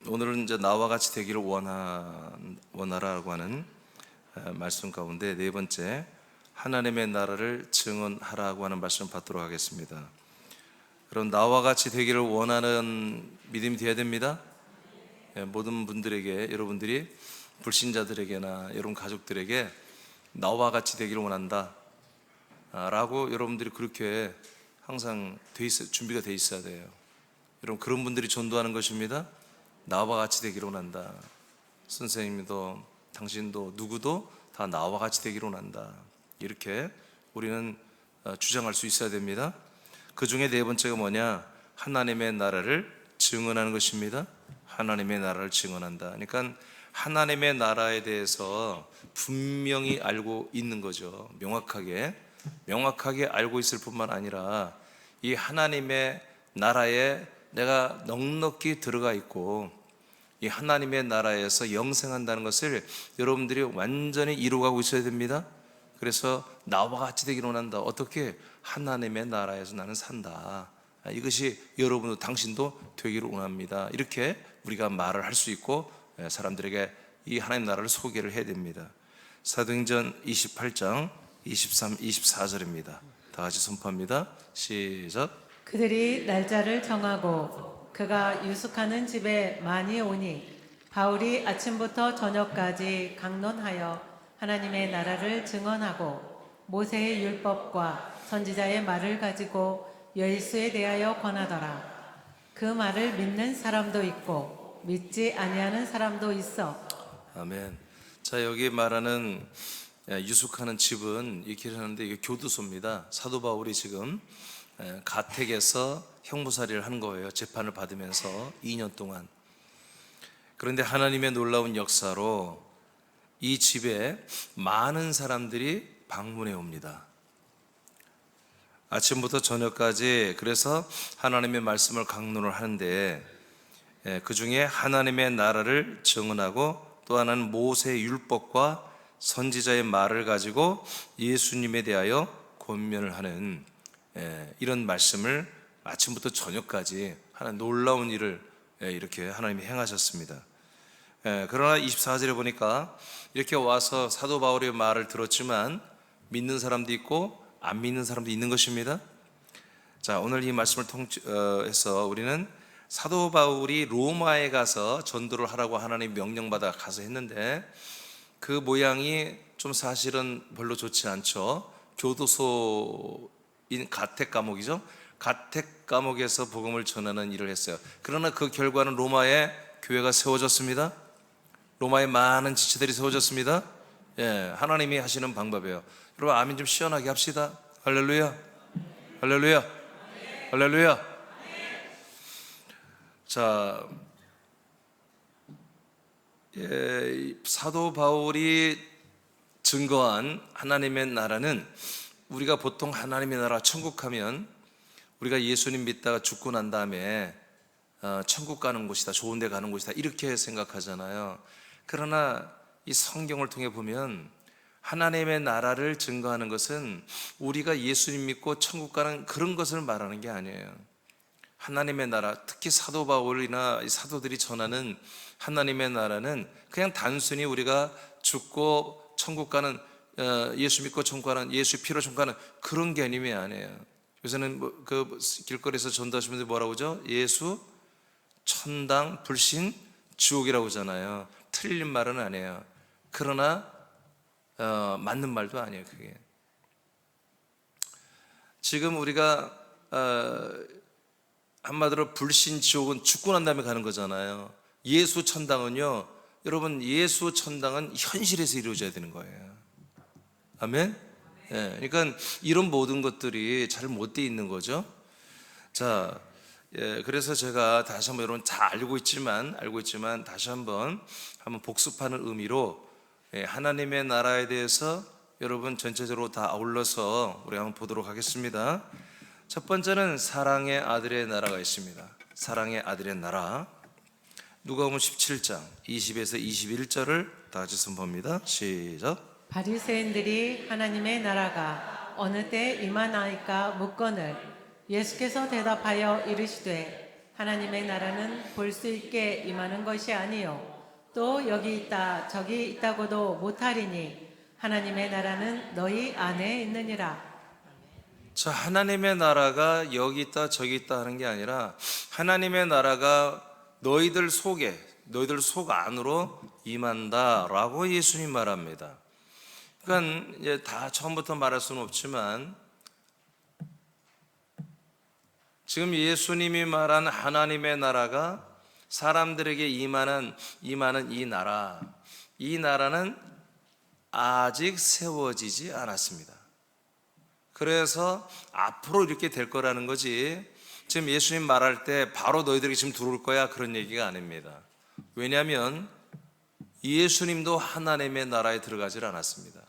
오늘은 이제 나와 같이 되기를 원하라고 하는 말씀 가운데 네 번째, 하나님의 나라를 증언하라고 하는 말씀 받도록 하겠습니다. 그럼 나와 같이 되기를 원하는 믿음이 되어야 됩니다. 모든 분들에게, 여러분들이 불신자들에게나 여러분 가족들에게 나와 같이 되기를 원한다 라고 여러분들이 그렇게 항상 준비가 돼 있어야 돼요. 여러분, 그런 분들이 전도하는 것입니다. 나와 같이 되기를 원한다. 선생님도 당신도 누구도 다 나와 같이 되기를 원한다. 이렇게 우리는 주장할 수 있어야 됩니다. 그 중에 네 번째가 뭐냐? 하나님의 나라를 증언하는 것입니다. 하나님의 나라를 증언한다. 그러니까 하나님의 나라에 대해서 분명히 알고 있는 거죠. 명확하게 알고 있을 뿐만 아니라 이 하나님의 나라에 내가 넉넉히 들어가 있고 이 하나님의 나라에서 영생한다는 것을 여러분들이 완전히 이루어가고 있어야 됩니다. 그래서 나와 같이 되기를 원한다. 어떻게? 하나님의 나라에서 나는 산다. 이것이 여러분도 당신도 되기를 원합니다. 이렇게 우리가 말을 할 수 있고 사람들에게 이 하나님 나라를 소개를 해야 됩니다. 사도행전 28장 23, 24절입니다. 다 같이 선포합니다. 시작. 그들이 날짜를 정하고 그가 유숙하는 집에 많이 오니 바울이 아침부터 저녁까지 강론하여 하나님의 나라를 증언하고 모세의 율법과 선지자의 말을 가지고 예수에 대하여 권하더라. 그 말을 믿는 사람도 있고 믿지 아니하는 사람도 있어. 아멘. 자, 여기 말하는 유숙하는 집은 이렇게 하는데 이게 교도소입니다. 사도 바울이 지금 가택에서 형무살이를 한 거예요. 재판을 받으면서 2년 동안. 그런데 하나님의 놀라운 역사로 이 집에 많은 사람들이 방문해 옵니다. 아침부터 저녁까지. 그래서 하나님의 말씀을 강론을 하는데 그 중에 하나님의 나라를 증언하고 또 하나는 모세의 율법과 선지자의 말을 가지고 예수님에 대하여 권면을 하는 이런 말씀을 아침부터 저녁까지 하는 놀라운 일을 이렇게 하나님이 행하셨습니다. 그러나 24절에 보니까 이렇게 와서 사도 바울의 말을 들었지만 믿는 사람도 있고 안 믿는 사람도 있는 것입니다. 자, 오늘 이 말씀을 통해서 우리는 사도 바울이 로마에 가서 전도를 하라고 하나님 명령받아 가서 했는데 그 모양이 좀 사실은 별로 좋지 않죠. 교도소인 가택 감옥이죠. 가택 감옥에서 복음을 전하는 일을 했어요. 그러나 그 결과는 로마에 교회가 세워졌습니다. 로마에 많은 지체들이 세워졌습니다. 하나님이 하시는 방법이에요. 여러분, 아멘 좀 시원하게 합시다. 할렐루야, 할렐루야, 할렐루야. 자, 사도 바울이 증거한 하나님의 나라는, 우리가 보통 하나님의 나라 천국 하면 우리가 예수님 믿다가 죽고 난 다음에 천국 가는 곳이다, 좋은 데 가는 곳이다, 이렇게 생각하잖아요. 그러나 이 성경을 통해 보면 하나님의 나라를 증거하는 것은 우리가 예수님 믿고 천국 가는 그런 것을 말하는 게 아니에요. 하나님의 나라, 특히 사도 바울이나 사도들이 전하는 하나님의 나라는 그냥 단순히 우리가 죽고 천국 가는, 예수 믿고 천국 가는, 예수 피로 천국 가는 그런 개념이 아니에요. 요새는 그 길거리에서 전도하시는 분들이 뭐라고 하죠? 예수, 천당, 불신, 지옥이라고 하잖아요. 틀린 말은 아니에요. 그러나 맞는 말도 아니에요. 그게 지금 우리가 한마디로 불신, 지옥은 죽고 난 다음에 가는 거잖아요. 예수 천당은요, 여러분, 예수 천당은 현실에서 이루어져야 되는 거예요. 아멘? 그러니까 이런 모든 것들이 잘 못 돼 있는 거죠. 자, 그래서 제가 다시 한번, 여러분 다 알고 있지만 다시 한번 복습하는 의미로 하나님의 나라에 대해서 여러분 전체적으로 다 아울러서 우리 한번 보도록 하겠습니다. 첫 번째는 사랑의 아들의 나라가 있습니다. 사랑의 아들의 나라. 누가복음 17장 20에서 21절을 다 같이 선포합니다. 시작. 바리새인들이 하나님의 나라가 어느 때 임하나이까 묻거늘 예수께서 대답하여 이르시되 하나님의 나라는 볼 수 있게 임하는 것이 아니요 또 여기 있다 저기 있다고도 못하리니 하나님의 나라는 너희 안에 있느니라. 자, 하나님의 나라가 여기 있다 저기 있다 하는 게 아니라 하나님의 나라가 너희들 속에, 너희들 속 안으로 임한다라고 예수님 말합니다. 그러니까 이제 다 처음부터 말할 수는 없지만 지금 예수님이 말한 하나님의 나라가 사람들에게 임하는 이 나라는 아직 세워지지 않았습니다. 그래서 앞으로 이렇게 될 거라는 거지, 지금 예수님 말할 때 바로 너희들에게 지금 들어올 거야 그런 얘기가 아닙니다. 왜냐하면 예수님도 하나님의 나라에 들어가질 않았습니다.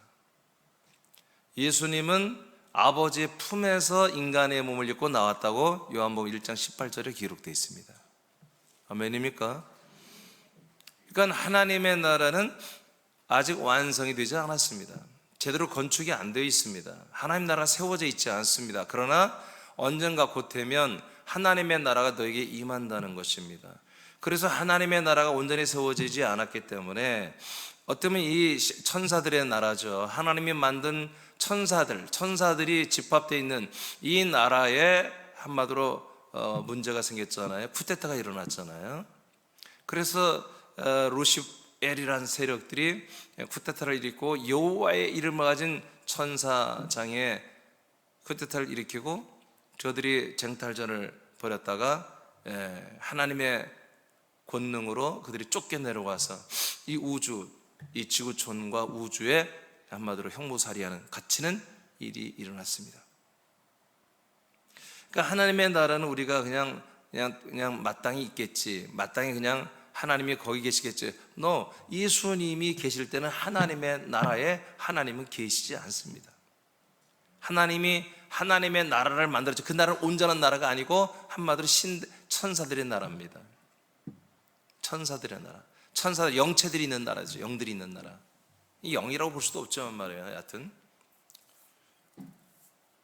예수님은 아버지의 품에서 인간의 몸을 입고 나왔다고 요한복음 1장 18절에 기록되어 있습니다. 아멘입니까? 그러니까 하나님의 나라는 아직 완성이 되지 않았습니다. 제대로 건축이 안 되어 있습니다. 하나님 나라가 세워져 있지 않습니다. 그러나 언젠가 곧 되면 하나님의 나라가 너에게 임한다는 것입니다. 그래서 하나님의 나라가 온전히 세워지지 않았기 때문에 어쩌면 이 천사들의 나라죠, 하나님이 만든 천사들이 집합되어 있는 이 나라에 한마디로 문제가 생겼잖아요. 쿠데타가 일어났잖아요. 그래서 루시엘이라는 세력들이 쿠데타를 일으키고 여호와의 이름을 가진 천사장에 쿠데타를 일으키고 저들이 쟁탈전을 벌였다가 하나님의 권능으로 그들이 쫓겨내려가서 이 우주, 이 지구촌과 우주에 한마디로 형무살이하는 갇히는 일이 일어났습니다. 그러니까 하나님의 나라는 우리가 그냥 마땅히 있겠지, 마땅히 그냥 하나님이 거기 계시겠지. 예수님이 계실 때는 하나님의 나라에 하나님은 계시지 않습니다. 하나님이 하나님의 나라를 만들었죠. 그 나라는 온전한 나라가 아니고 한마디로 천사들의 나라입니다. 천사들의 나라, 천사들, 영체들이 있는 나라죠. 영들이 있는 나라. 이 영이라고 볼 수도 없지만 말이에요. 하여튼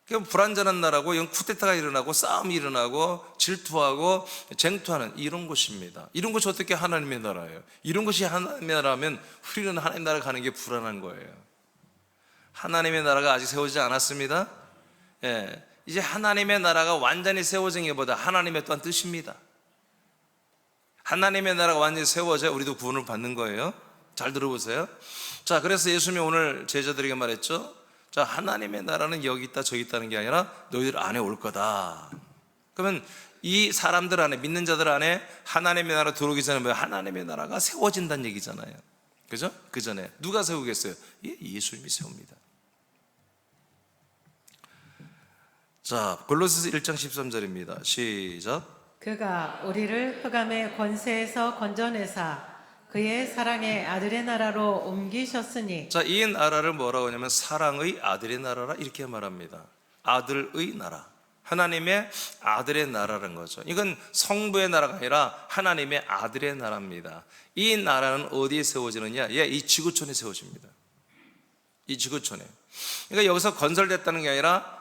불완전한 나라고, 쿠데타가 일어나고 싸움이 일어나고 질투하고 쟁투하는 이런 곳입니다. 이런 곳이 어떻게 하나님의 나라예요? 이런 곳이 하나님의 나라면 우리는 하나님의 나라 가는 게 불안한 거예요. 하나님의 나라가 아직 세워지지 않았습니다. 이제 하나님의 나라가 완전히 세워진 것보다 하나님의 또한 뜻입니다. 하나님의 나라가 완전히 세워져야 우리도 구원을 받는 거예요. 잘 들어보세요. 자, 그래서 예수님이 오늘 제자들에게 말했죠. 자, 하나님의 나라는 여기 있다 저기 있다는 게 아니라 너희들 안에 올 거다. 그러면 이 사람들 안에, 믿는 자들 안에 하나님의 나라 들어오기 전에 뭐예요? 하나님의 나라가 세워진다는 얘기잖아요. 그죠? 그 전에 누가 세우겠어요? 예수님이 세웁니다. 자, 골로새서 1장 13절입니다. 시작. 그가 우리를 흑암의 권세에서 건져내사 그의 사랑의 아들의 나라로 옮기셨으니. 자, 이 나라를 뭐라고 하냐면 사랑의 아들의 나라라 이렇게 말합니다. 아들의 나라, 하나님의 아들의 나라라는 거죠. 이건 성부의 나라가 아니라 하나님의 아들의 나라입니다. 이 나라는 어디에 세워지느냐? 이 지구촌에 세워집니다. 이 지구촌에. 그러니까 여기서 건설됐다는 게 아니라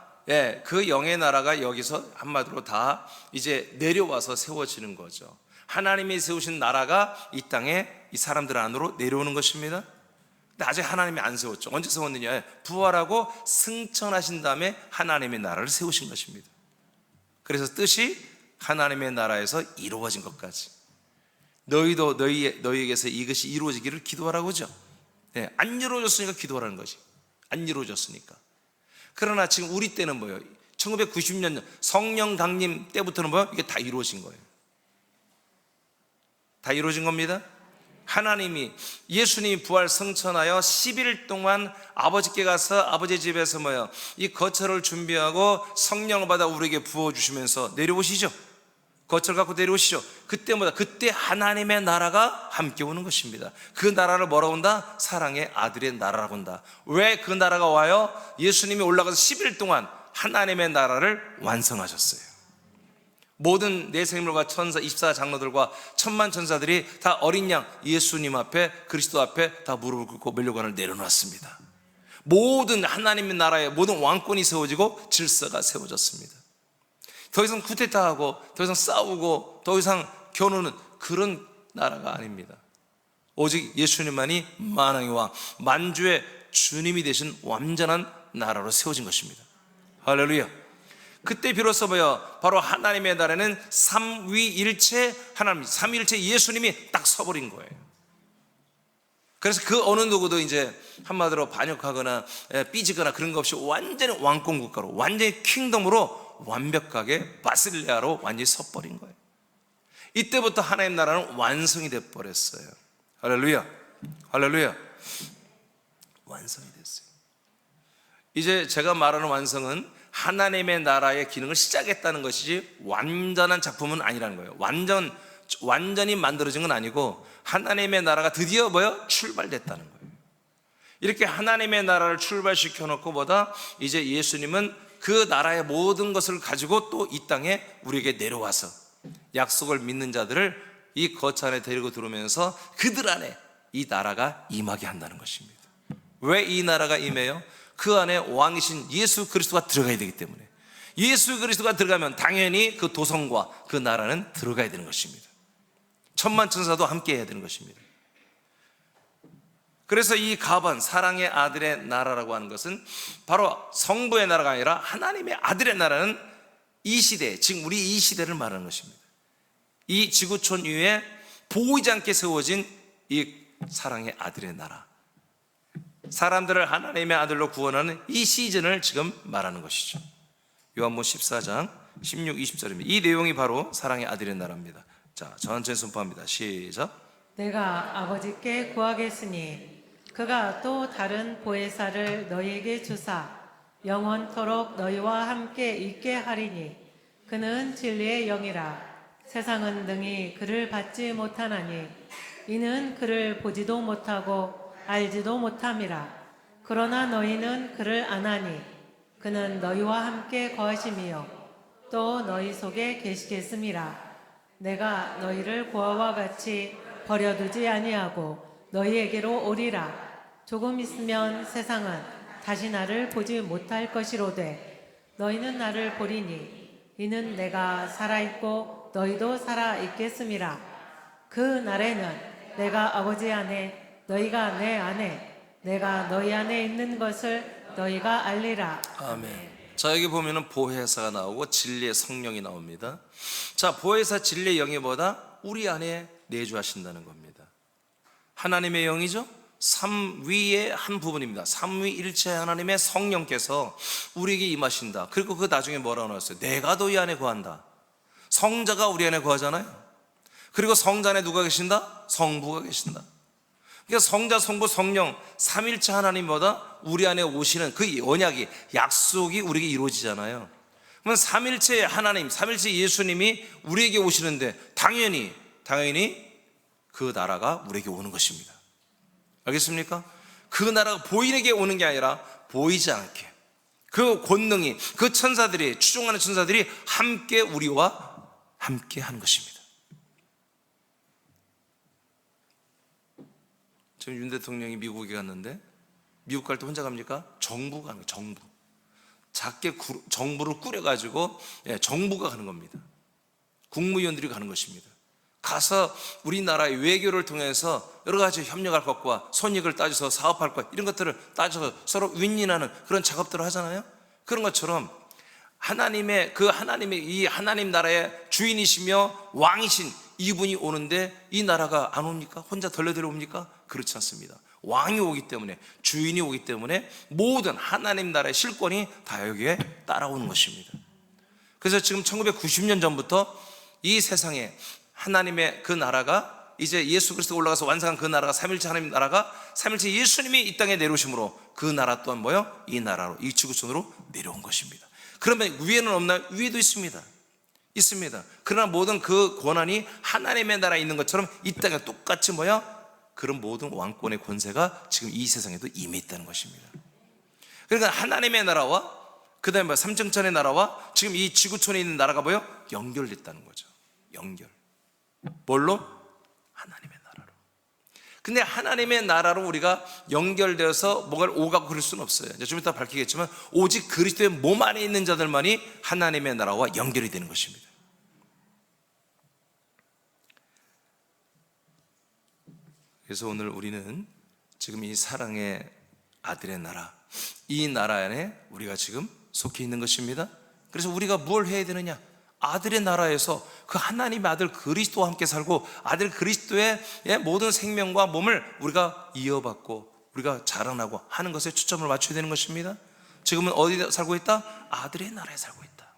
그 영의 나라가 여기서 한마디로 다 이제 내려와서 세워지는 거죠. 하나님이 세우신 나라가 이 땅에 이 사람들 안으로 내려오는 것입니다. 근데 아직 하나님이 안 세웠죠. 언제 세웠느냐? 부활하고 승천하신 다음에 하나님의 나라를 세우신 것입니다. 그래서 뜻이 하나님의 나라에서 이루어진 것까지. 너희도 너희에게서 이것이 이루어지기를 기도하라고 하죠. 안 이루어졌으니까 기도하라는 것이. 안 이루어졌으니까. 그러나 지금 우리 때는 뭐예요? 1990년 성령 강림 때부터는 뭐예요? 이게 다 이루어진 거예요. 다 이루어진 겁니다. 하나님이, 예수님이 부활 승천하여 10일 동안 아버지께 가서 아버지 집에서 뭐예요? 이 거처를 준비하고 성령을 받아 우리에게 부어주시면서 내려오시죠. 거처를 갖고 내려오시죠. 그때 하나님의 나라가 함께 오는 것입니다. 그 나라를 뭐라고 한다? 사랑의 아들의 나라라고 한다. 왜 그 나라가 와요? 예수님이 올라가서 10일 동안 하나님의 나라를 완성하셨어요. 모든 내생물과 천사, 24장로들과 천만 천사들이 다 어린 양 예수님 앞에, 그리스도 앞에 다 무릎을 꿇고 면류관을 내려놨습니다. 모든 하나님의 나라의 모든 왕권이 세워지고 질서가 세워졌습니다. 더 이상 쿠데타하고 더 이상 싸우고 더 이상 겨누는 그런 나라가 아닙니다. 오직 예수님만이 만왕의 왕, 만주의 주님이 되신 완전한 나라로 세워진 것입니다. 할렐루야. 그때 비로소 바로 하나님의 나라는 삼위일체 하나님, 삼위일체 예수님이 딱 서버린 거예요. 그래서 그 어느 누구도 이제 한마디로 반역하거나 삐지거나 그런 거 없이 완전히 왕권 국가로, 완전히 킹덤으로 완벽하게 바실레아로 완전히 서버린 거예요. 이때부터 하나님 나라는 완성이 돼 버렸어요. 할렐루야. 할렐루야. 완성이 됐어요. 이제 제가 말하는 완성은 하나님의 나라의 기능을 시작했다는 것이지 완전한 작품은 아니라는 거예요. 완전히 만들어진 건 아니고 하나님의 나라가 드디어 출발됐다는 거예요. 이렇게 하나님의 나라를 출발시켜 놓고 이제 예수님은 그 나라의 모든 것을 가지고 또 이 땅에 우리에게 내려와서 약속을 믿는 자들을 이 거처 안에 데리고 들어오면서 그들 안에 이 나라가 임하게 한다는 것입니다. 왜 이 나라가 임해요? 그 안에 왕이신 예수 그리스도가 들어가야 되기 때문에, 예수 그리스도가 들어가면 당연히 그 도성과 그 나라는 들어가야 되는 것입니다. 천만 천사도 함께 해야 되는 것입니다. 그래서 이 가번 사랑의 아들의 나라라고 하는 것은 바로 성부의 나라가 아니라 하나님의 아들의 나라는 이 시대, 지금 우리 이 시대를 말하는 것입니다. 이 지구촌 위에 보이지 않게 세워진 이 사랑의 아들의 나라, 사람들을 하나님의 아들로 구원하는 이 시즌을 지금 말하는 것이죠. 요한복음 14장 16, 20절입니다. 이 내용이 바로 사랑의 아들의 나라입니다. 자, 천천히 선포합니다. 시작. 내가 아버지께 구하겠으니 그가 또 다른 보혜사를 너희에게 주사 영원토록 너희와 함께 있게 하리니 그는 진리의 영이라. 세상은 능히 그를 받지 못하나니 이는 그를 보지도 못하고 알지도 못함이라. 그러나 너희는 그를 아나니 그는 너희와 함께 거하심이요 또 너희 속에 계시겠음이라. 내가 너희를 고아와 같이 버려두지 아니하고 너희에게로 오리라. 조금 있으면 세상은 다시 나를 보지 못할 것이로되 너희는 나를 보리니 이는 내가 살아있고 너희도 살아있겠음이라. 그 날에는 내가 아버지 안에 너희가 내 안에 내가 너희 안에 있는 것을 너희가 알리라. 아멘. 자, 여기 보면은 보혜사가 나오고 진리의 성령이 나옵니다. 자, 보혜사 진리의 영이보다 우리 안에 내주하신다는 겁니다. 하나님의 영이죠. 삼위의 한 부분입니다. 삼위일체 하나님의 성령께서 우리에게 임하신다. 그리고 그 나중에 뭐라고 나왔어요? 내가 너희 안에 거한다. 성자가 우리 안에 거하잖아요. 그리고 성자 안에 누가 계신다? 성부가 계신다. 그러니까 성자, 성부, 성령 삼일체 하나님보다 우리 안에 오시는 그 언약이, 약속이 우리에게 이루어지잖아요. 그러면 삼일체 하나님, 삼일체 예수님이 우리에게 오시는데 당연히 그 나라가 우리에게 오는 것입니다. 알겠습니까? 그 나라가 보이게 오는 게 아니라 보이지 않게 그 권능이, 그 천사들이, 추종하는 천사들이 함께 우리와 함께 하는 것입니다. 지금 윤 대통령이 미국에 갔는데 미국 갈 때 혼자 갑니까? 정부가 가는 거예요. 정부. 작게 정부를 꾸려가지고 정부가 가는 겁니다. 국무위원들이 가는 것입니다. 가서 우리나라의 외교를 통해서 여러 가지 협력할 것과 손익을 따져서 사업할 것, 이런 것들을 따져서 서로 윈윈하는 그런 작업들을 하잖아요. 그런 것처럼 하나님의 이 하나님 나라의 주인이시며 왕이신 이분이 오는데 이 나라가 안 옵니까? 혼자 덜레덜레 옵니까? 그렇지 않습니다. 왕이 오기 때문에, 주인이 오기 때문에 모든 하나님 나라의 실권이 다 여기에 따라오는 것입니다. 그래서 지금 1990년 전부터 이 세상에 하나님의 그 나라가, 이제 예수 그리스도가 올라가서 완성한 그 나라가, 삼일체 하나님 나라가, 삼일체 예수님이 이 땅에 내려오심으로 그 나라 또한 이 나라로, 이 지구촌으로 내려온 것입니다. 그러면 위에는 없나요? 위에도 있습니다. 그러나 모든 그 권한이 하나님의 나라에 있는 것처럼 이 땅에 똑같이 그런 모든 왕권의 권세가 지금 이 세상에도 임해 있다는 것입니다. 그러니까 하나님의 나라와 그 다음에 삼층천의 나라와 지금 이 지구촌에 있는 나라가 연결됐다는 거죠. 연결. 뭘로? 하나님의 나라로. 근데 하나님의 나라로 우리가 연결되어서 뭔가를 오가고 그럴 수는 없어요. 이제 좀 이따 밝히겠지만 오직 그리스도의 몸 안에 있는 자들만이 하나님의 나라와 연결이 되는 것입니다. 그래서 오늘 우리는 지금 이 사랑의 아들의 나라, 이 나라 안에 우리가 지금 속해 있는 것입니다. 그래서 우리가 뭘 해야 되느냐? 아들의 나라에서 그 하나님의 아들 그리스도와 함께 살고 아들 그리스도의 모든 생명과 몸을 우리가 이어받고 우리가 자라나고 하는 것에 초점을 맞춰야 되는 것입니다. 지금은 어디 살고 있다? 아들의 나라에 살고 있다.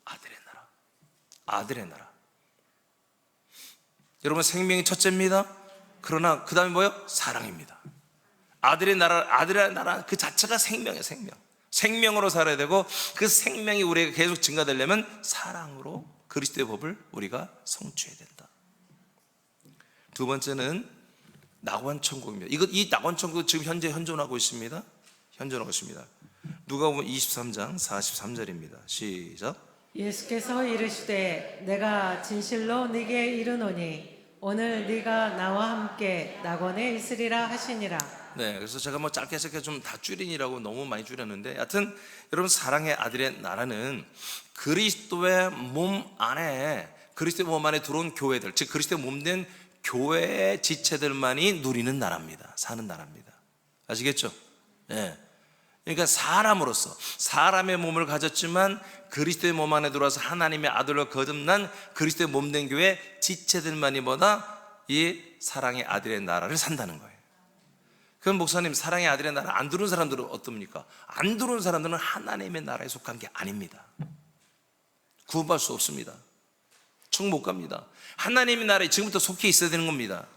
아들의 나라, 아들의 나라. 여러분, 생명이 첫째입니다. 그러나 그 다음에 뭐예요? 사랑입니다. 아들의 나라 그 자체가 생명이에요. 생명으로 살아야 되고 그 생명이 우리에게 계속 증가되려면 사랑으로 그리스도의 법을 우리가 성취해야 된다. 두 번째는 낙원천국입니다. 이 낙원천국 지금 현재 현존하고 있습니다. 누가복음 23장 43절입니다. 시작. 예수께서 이르시되 내가 진실로 네게 이르노니 오늘 네가 나와 함께 낙원에 있으리라 하시니라. 네, 그래서 제가 뭐 짧게 좀 다 줄이라고 너무 많이 줄였는데, 여하튼 여러분, 사랑의 아들의 나라는 그리스도의 몸 안에, 그리스도의 몸 안에 들어온 교회들, 즉 그리스도의 몸 된 교회의 지체들만이 누리는 나라입니다. 사는 나라입니다. 아시겠죠? 네. 그러니까 사람으로서 사람의 몸을 가졌지만 그리스도의 몸 안에 들어와서 하나님의 아들로 거듭난 그리스도의 몸 된 교회 지체들만이 이 사랑의 아들의 나라를 산다는 거예요. 그럼 목사님, 사랑의 아들의 나라 안 들어온 사람들은 어떻습니까? 안 들어온 사람들은 하나님의 나라에 속한 게 아닙니다. 구원받을 수 없습니다. 천국 못 갑니다. 하나님의 나라에 지금부터 속해 있어야 되는 겁니다.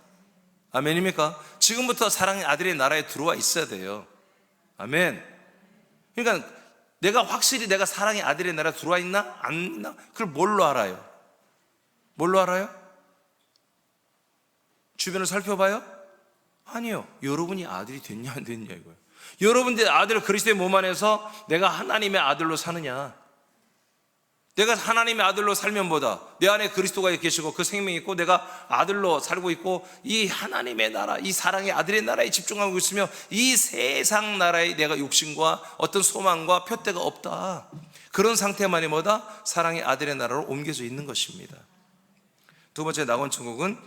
아멘입니까? 지금부터 사랑의 아들의 나라에 들어와 있어야 돼요. 아멘. 그러니까 내가 확실히 내가 사랑의 아들의 나라에 들어와 있나? 안 있나? 그걸 뭘로 알아요? 뭘로 알아요? 주변을 살펴봐요? 아니요. 여러분이 아들이 됐냐 안 됐냐 이거예요. 여러분들 아들 그리스도의 몸 안에서 내가 하나님의 아들로 사느냐? 내가 하나님의 아들로 살면 뭐다? 내 안에 그리스도가 계시고 그 생명이 있고 내가 아들로 살고 있고 이 하나님의 나라, 이 사랑의 아들의 나라에 집중하고 있으며 이 세상 나라에 내가 욕심과 어떤 소망과 표대가 없다. 그런 상태만이 뭐다? 사랑의 아들의 나라로 옮겨져 있는 것입니다. 두 번째 낙원천국은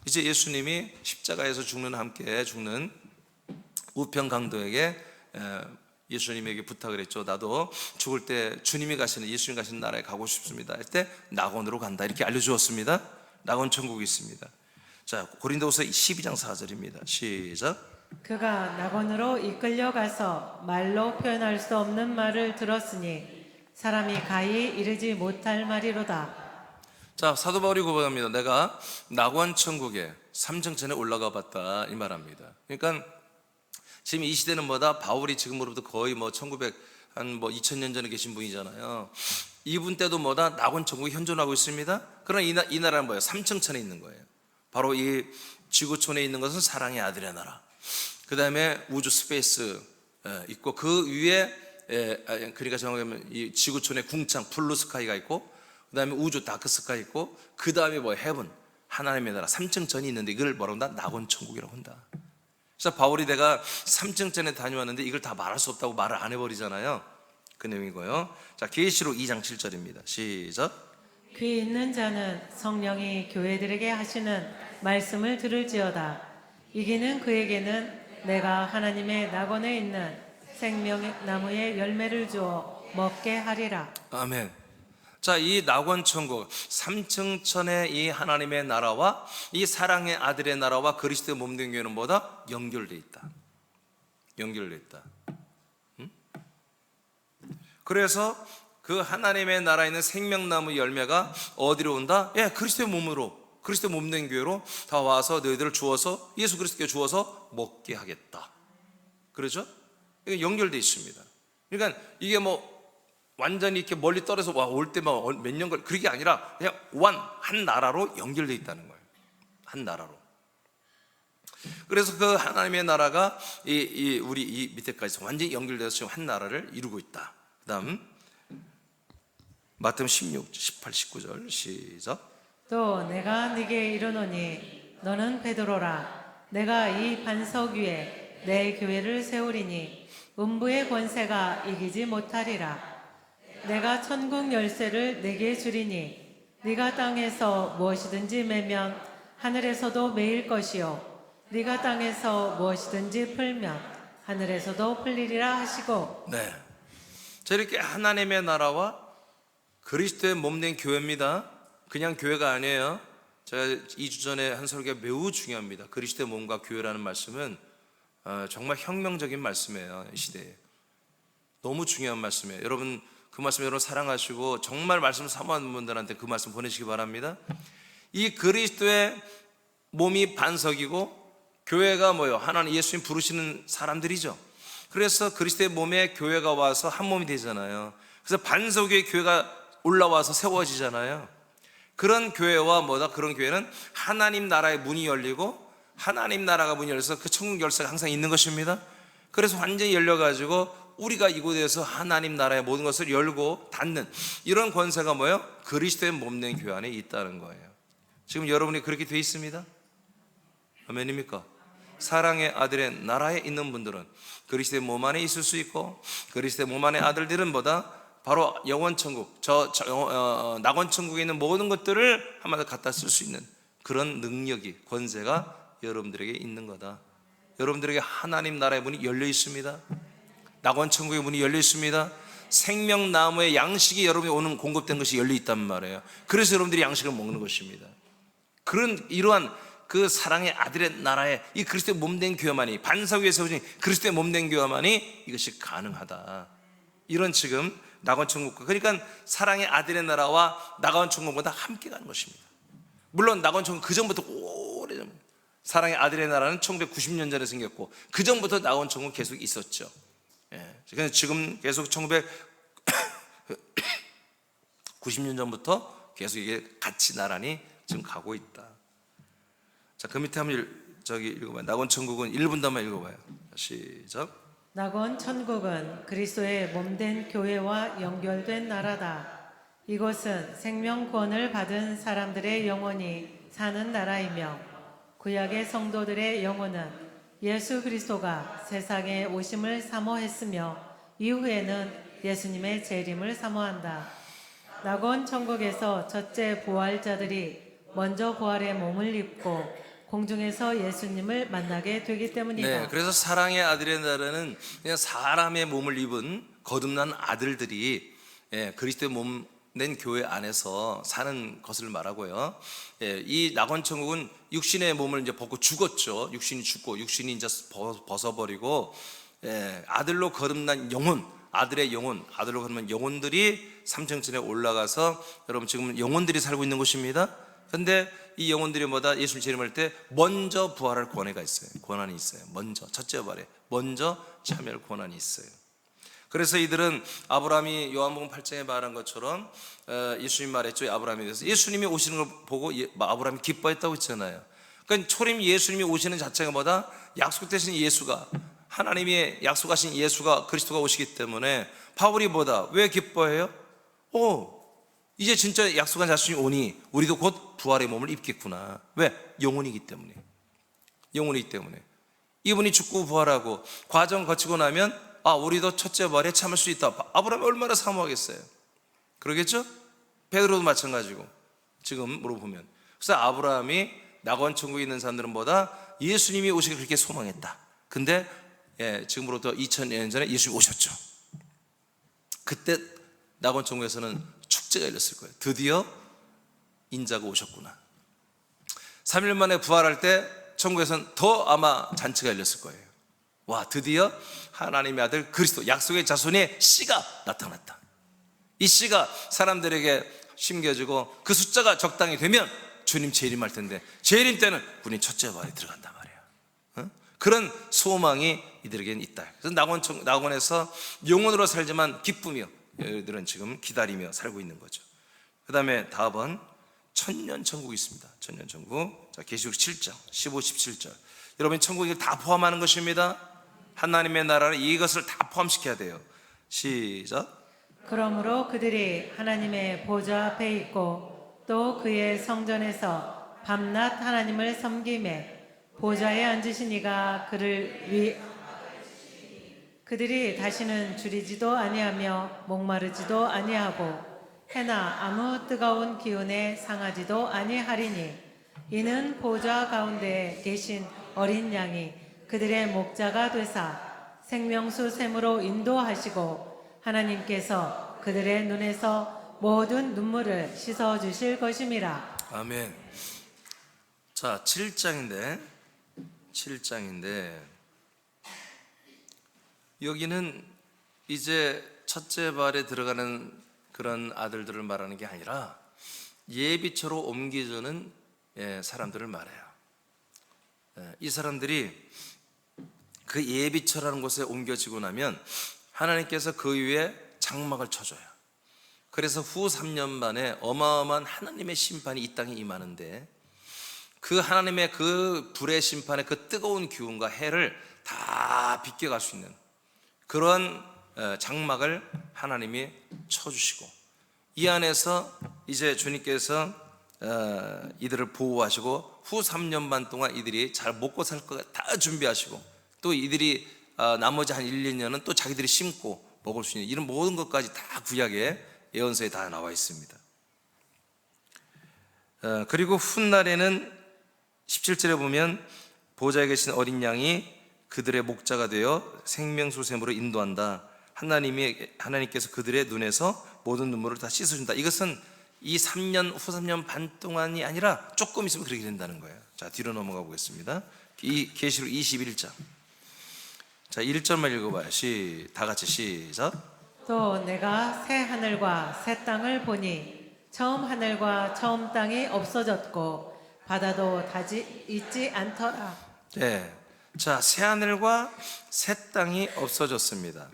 이제 예수님이 십자가에서 함께 죽는 우편 강도에게 예수님에게 부탁을 했죠. 나도 죽을 때 예수님 가시는 나라에 가고 싶습니다. 할 때 낙원으로 간다 이렇게 알려주었습니다. 낙원 천국이 있습니다. 자, 고린도후서 12장 4절입니다. 시작. 그가 낙원으로 이끌려 가서 말로 표현할 수 없는 말을 들었으니 사람이 가히 이르지 못할 말이로다. 자, 사도 바울이 고백합니다. 내가 낙원 천국에 3층천에 올라가 봤다 이 말합니다. 그러니까 지금 이 시대는 뭐다? 바울이 지금으로부터 거의 2000년 전에 계신 분이잖아요. 이분 때도 뭐다? 낙원 천국이 현존하고 있습니다. 그러나 이 나라는 뭐예요? 3층천에 있는 거예요. 바로 이 지구촌에 있는 것은 사랑의 아들의 나라. 그 다음에 우주 스페이스 있고 그 위에 그러니까 정확하면 이 지구촌에 궁창 블루 스카이가 있고 그 다음에 우주 다크 스카이 있고 그 다음에 헤븐 하나님의 나라 3층천이 있는데 이걸 뭐라고 한다? 낙원 천국이라고 한다. 그래서 바울이 내가 3층전에 다녀왔는데 이걸 다 말할 수 없다고 말을 안 해버리잖아요. 그 내용이고요. 자, 계시록 2장 7절입니다. 시작. 귀 있는 자는 성령이 교회들에게 하시는 말씀을 들을지어다. 이기는 그에게는 내가 하나님의 낙원에 있는 생명나무의 열매를 주어 먹게 하리라. 아멘. 자, 이 낙원천국 3층천의 이 하나님의 나라와 이 사랑의 아들의 나라와 그리스도의 몸된 교회는 뭐다? 연결되어 있다. 연결되어 있다. 그래서 그 하나님의 나라에 있는 생명나무 열매가 어디로 온다? 그리스도의 몸으로, 그리스도의 몸된 교회로 다 와서 너희들을 주어서 예수 그리스도께 주어서 먹게 하겠다. 그렇죠? 이게 연결되어 있습니다. 그러니까 이게 완전히 이렇게 멀리 떨어져 올 때만 몇 년 그런 게 아니라 그냥 한 나라로 연결되어 있다는 거예요. 한 나라로. 그래서 그 하나님의 나라가 우리 이 밑에까지 완전히 연결되어서 지금 한 나라를 이루고 있다. 그 다음 마태복음 16, 18, 19절 시작. 또 내가 네게 이르노니 너는 베드로라. 내가 이 반석 위에 내 교회를 세우리니 음부의 권세가 이기지 못하리라. 내가 천국 열쇠를 내게 주리니 네가 땅에서 무엇이든지 매면 하늘에서도 매일 것이요 네가 땅에서 무엇이든지 풀면 하늘에서도 풀리리라 하시고. 네. 자, 이렇게 하나님의 나라와 그리스도의 몸된 교회입니다. 그냥 교회가 아니에요. 제가 2주 전에 한 설교가 매우 중요합니다. 그리스도의 몸과 교회라는 말씀은 정말 혁명적인 말씀이에요. 이 시대에 너무 중요한 말씀이에요. 여러분 그 말씀 여러분 사랑하시고 정말 말씀을 사모하는 분들한테 그 말씀 보내시기 바랍니다. 이 그리스도의 몸이 반석이고 교회가 뭐예요? 하나님 예수님 부르시는 사람들이죠. 그래서 그리스도의 몸에 교회가 와서 한 몸이 되잖아요. 그래서 반석 위에 교회가 올라와서 세워지잖아요. 그런 교회와 뭐다? 그런 교회는 하나님 나라의 문이 열리고 하나님 나라가 문이 열려서 그 천국 열쇠가 항상 있는 것입니다. 그래서 완전히 열려가지고 우리가 이곳에서 하나님 나라의 모든 것을 열고 닫는 이런 권세가 뭐예요? 그리스도의 몸된 교회 안에 있다는 거예요. 지금 여러분이 그렇게 돼 있습니다. 아멘입니까? 사랑의 아들의 나라에 있는 분들은 그리스도의 몸 안에 있을 수 있고 그리스도의 몸 안의 아들들은 뭐다? 바로 영원천국, 낙원천국에 있는 모든 것들을 한마디로 갖다 쓸 수 있는 그런 능력이, 권세가 여러분들에게 있는 거다. 여러분들에게 하나님 나라의 문이 열려 있습니다. 낙원천국의 문이 열려 있습니다. 생명나무의 양식이 여러분이 오는 공급된 것이 열려 있단 말이에요. 그래서 여러분들이 양식을 먹는 것입니다. 이러한 그 사랑의 아들의 나라에 이 그리스도의 몸된 교회만이, 반석 위에 세워진 그리스도의 몸된 교회만이 이것이 가능하다. 이런 지금 낙원천국과, 그러니까 사랑의 아들의 나라와 낙원천국보다 함께 가는 것입니다. 물론 낙원천국 그 전부터 오래전, 사랑의 아들의 나라는 1990년 전에 생겼고 그 전부터 낙원천국 계속 있었죠. 그래서 지금 계속 1990년 전부터 계속 이게 같이 나란히 지금 가고 있다. 자, 그 밑에 한번 읽어봐요. 낙원천국은 1분단만 읽어봐요. 시작. 낙원 천국은 그리스도의 몸된 교회와 연결된 나라다. 이곳은 생명권을 받은 사람들의 영혼이 사는 나라이며 구약의 성도들의 영혼은 예수 그리스도가 세상에 오심을 사모했으며 이후에는 예수님의 재림을 사모한다. 낙원 천국에서 첫째 부활자들이 먼저 부활의 몸을 입고 공중에서 예수님을 만나게 되기 때문이다. 네, 그래서 사랑의 아들의 나라는 그냥 사람의 몸을 입은 거듭난 아들들이 그리스도의 몸 낸 교회 안에서 사는 것을 말하고요. 이 낙원천국은 육신의 몸을 이제 벗고 죽었죠. 육신이 죽고 육신이 이제 벗어버리고 아들로 거듭난 영혼, 아들의 영혼, 아들로 거듭난 영혼들이 삼층천에 올라가서 여러분 지금 영혼들이 살고 있는 곳입니다. 그런데 이 영혼들이 뭐다? 예수님 재림할 때 먼저 부활할 권한이 있어요. 권한이 있어요. 먼저 첫째 부활에 먼저 참여할 권한이 있어요. 그래서 이들은 아브라함이 요한복음 8장에 말한 것처럼 예수님 말했죠. 아브라함에 대해서 예수님이 오시는 걸 보고 아브라함이 기뻐했다고 했잖아요. 그러니까 초림 예수님이 오시는 자체가 뭐다? 약속되신 예수가, 하나님이 약속하신 예수가, 그리스도가 오시기 때문에 바울이 뭐다? 왜 기뻐해요? 이제 진짜 약속한 자신이 오니 우리도 곧 부활의 몸을 입겠구나. 왜? 영혼이기 때문에. 영혼이기 때문에. 이분이 죽고 부활하고 과정 거치고 나면 우리도 첫째 부활에 참을 수 있다. 아브라함이 얼마나 사모하겠어요. 그러겠죠? 베드로도 마찬가지고 지금 물어보면. 그래서 아브라함이 낙원천국에 있는 사람들은 뭐다? 예수님이 오시길 그렇게 소망했다. 근데 지금으로부터 2000년 전에 예수님이 오셨죠. 그때 낙원천국에서는 축제가 열렸을 거예요. 드디어 인자가 오셨구나. 3일 만에 부활할 때 천국에서는 더 아마 잔치가 열렸을 거예요. 와, 드디어 하나님의 아들 그리스도, 약속의 자손의 씨가 나타났다. 이 씨가 사람들에게 심겨지고 그 숫자가 적당히 되면 주님 재림할 텐데, 재림 때는 우린 첫째 부활에 들어간단 말이에요. 그런 소망이 이들에게는 있다. 그래서 낙원에서 영혼으로 살지만 기쁘며 얘들은 지금 기다리며 살고 있는 거죠. 그 다음에 다음은 천년천국이 있습니다. 천년천국. 자, 계시록 7장 15, 17절. 여러분, 천국이 다 포함하는 것입니다. 하나님의 나라는 이것을 다 포함시켜야 돼요. 시작. 그러므로 그들이 하나님의 보좌 앞에 있고 또 그의 성전에서 밤낮 하나님을 섬기매 보좌에 앉으신 이가 그들이 다시는 줄이지도 아니하며 목마르지도 아니하고 해나 아무 뜨거운 기운에 상하지도 아니하리니 이는 보좌 가운데 계신 어린 양이 그들의 목자가 되사 생명수 샘으로 인도하시고 하나님께서 그들의 눈에서 모든 눈물을 씻어 주실 것임이라. 아멘. 자, 7장인데 여기는 이제 첫째 발에 들어가는 그런 아들들을 말하는 게 아니라 예비처로 옮겨주는 사람들을 말해요. 이 사람들이 그 예비처라는 곳에 옮겨지고 나면 하나님께서 그 위에 장막을 쳐줘요. 그래서 후 3년 만에 어마어마한 하나님의 심판이 이 땅에 임하는데 그 하나님의 그 불의 심판의 그 뜨거운 기운과 해를 다 비껴갈 수 있는 그런 장막을 하나님이 쳐주시고 이 안에서 이제 주님께서 이들을 보호하시고 후 3년 반 동안 이들이 잘 먹고 살 거 다 준비하시고 또 이들이 나머지 한 1, 2년은 또 자기들이 심고 먹을 수 있는 이런 모든 것까지 다 구약의 예언서에 다 나와 있습니다. 그리고 훗날에는 17절에 보면 보좌에 계신 어린 양이 그들의 목자가 되어 생명수샘으로 인도한다. 하나님께서 그들의 눈에서 모든 눈물을 다 씻어준다. 이것은 이 3년 후 3년 반 동안이 아니라 조금 있으면 그렇게 된다는 거예요. 자, 뒤로 넘어가 보겠습니다. 이 계시록 21장. 자, 1절만 읽어봐요. 다 같이 시작. 또 내가 새 하늘과 새 땅을 보니 처음 하늘과 처음 땅이 없어졌고 바다도 다시 있지 않더라. 네. 자, 새 하늘과 새 땅이 없어졌습니다.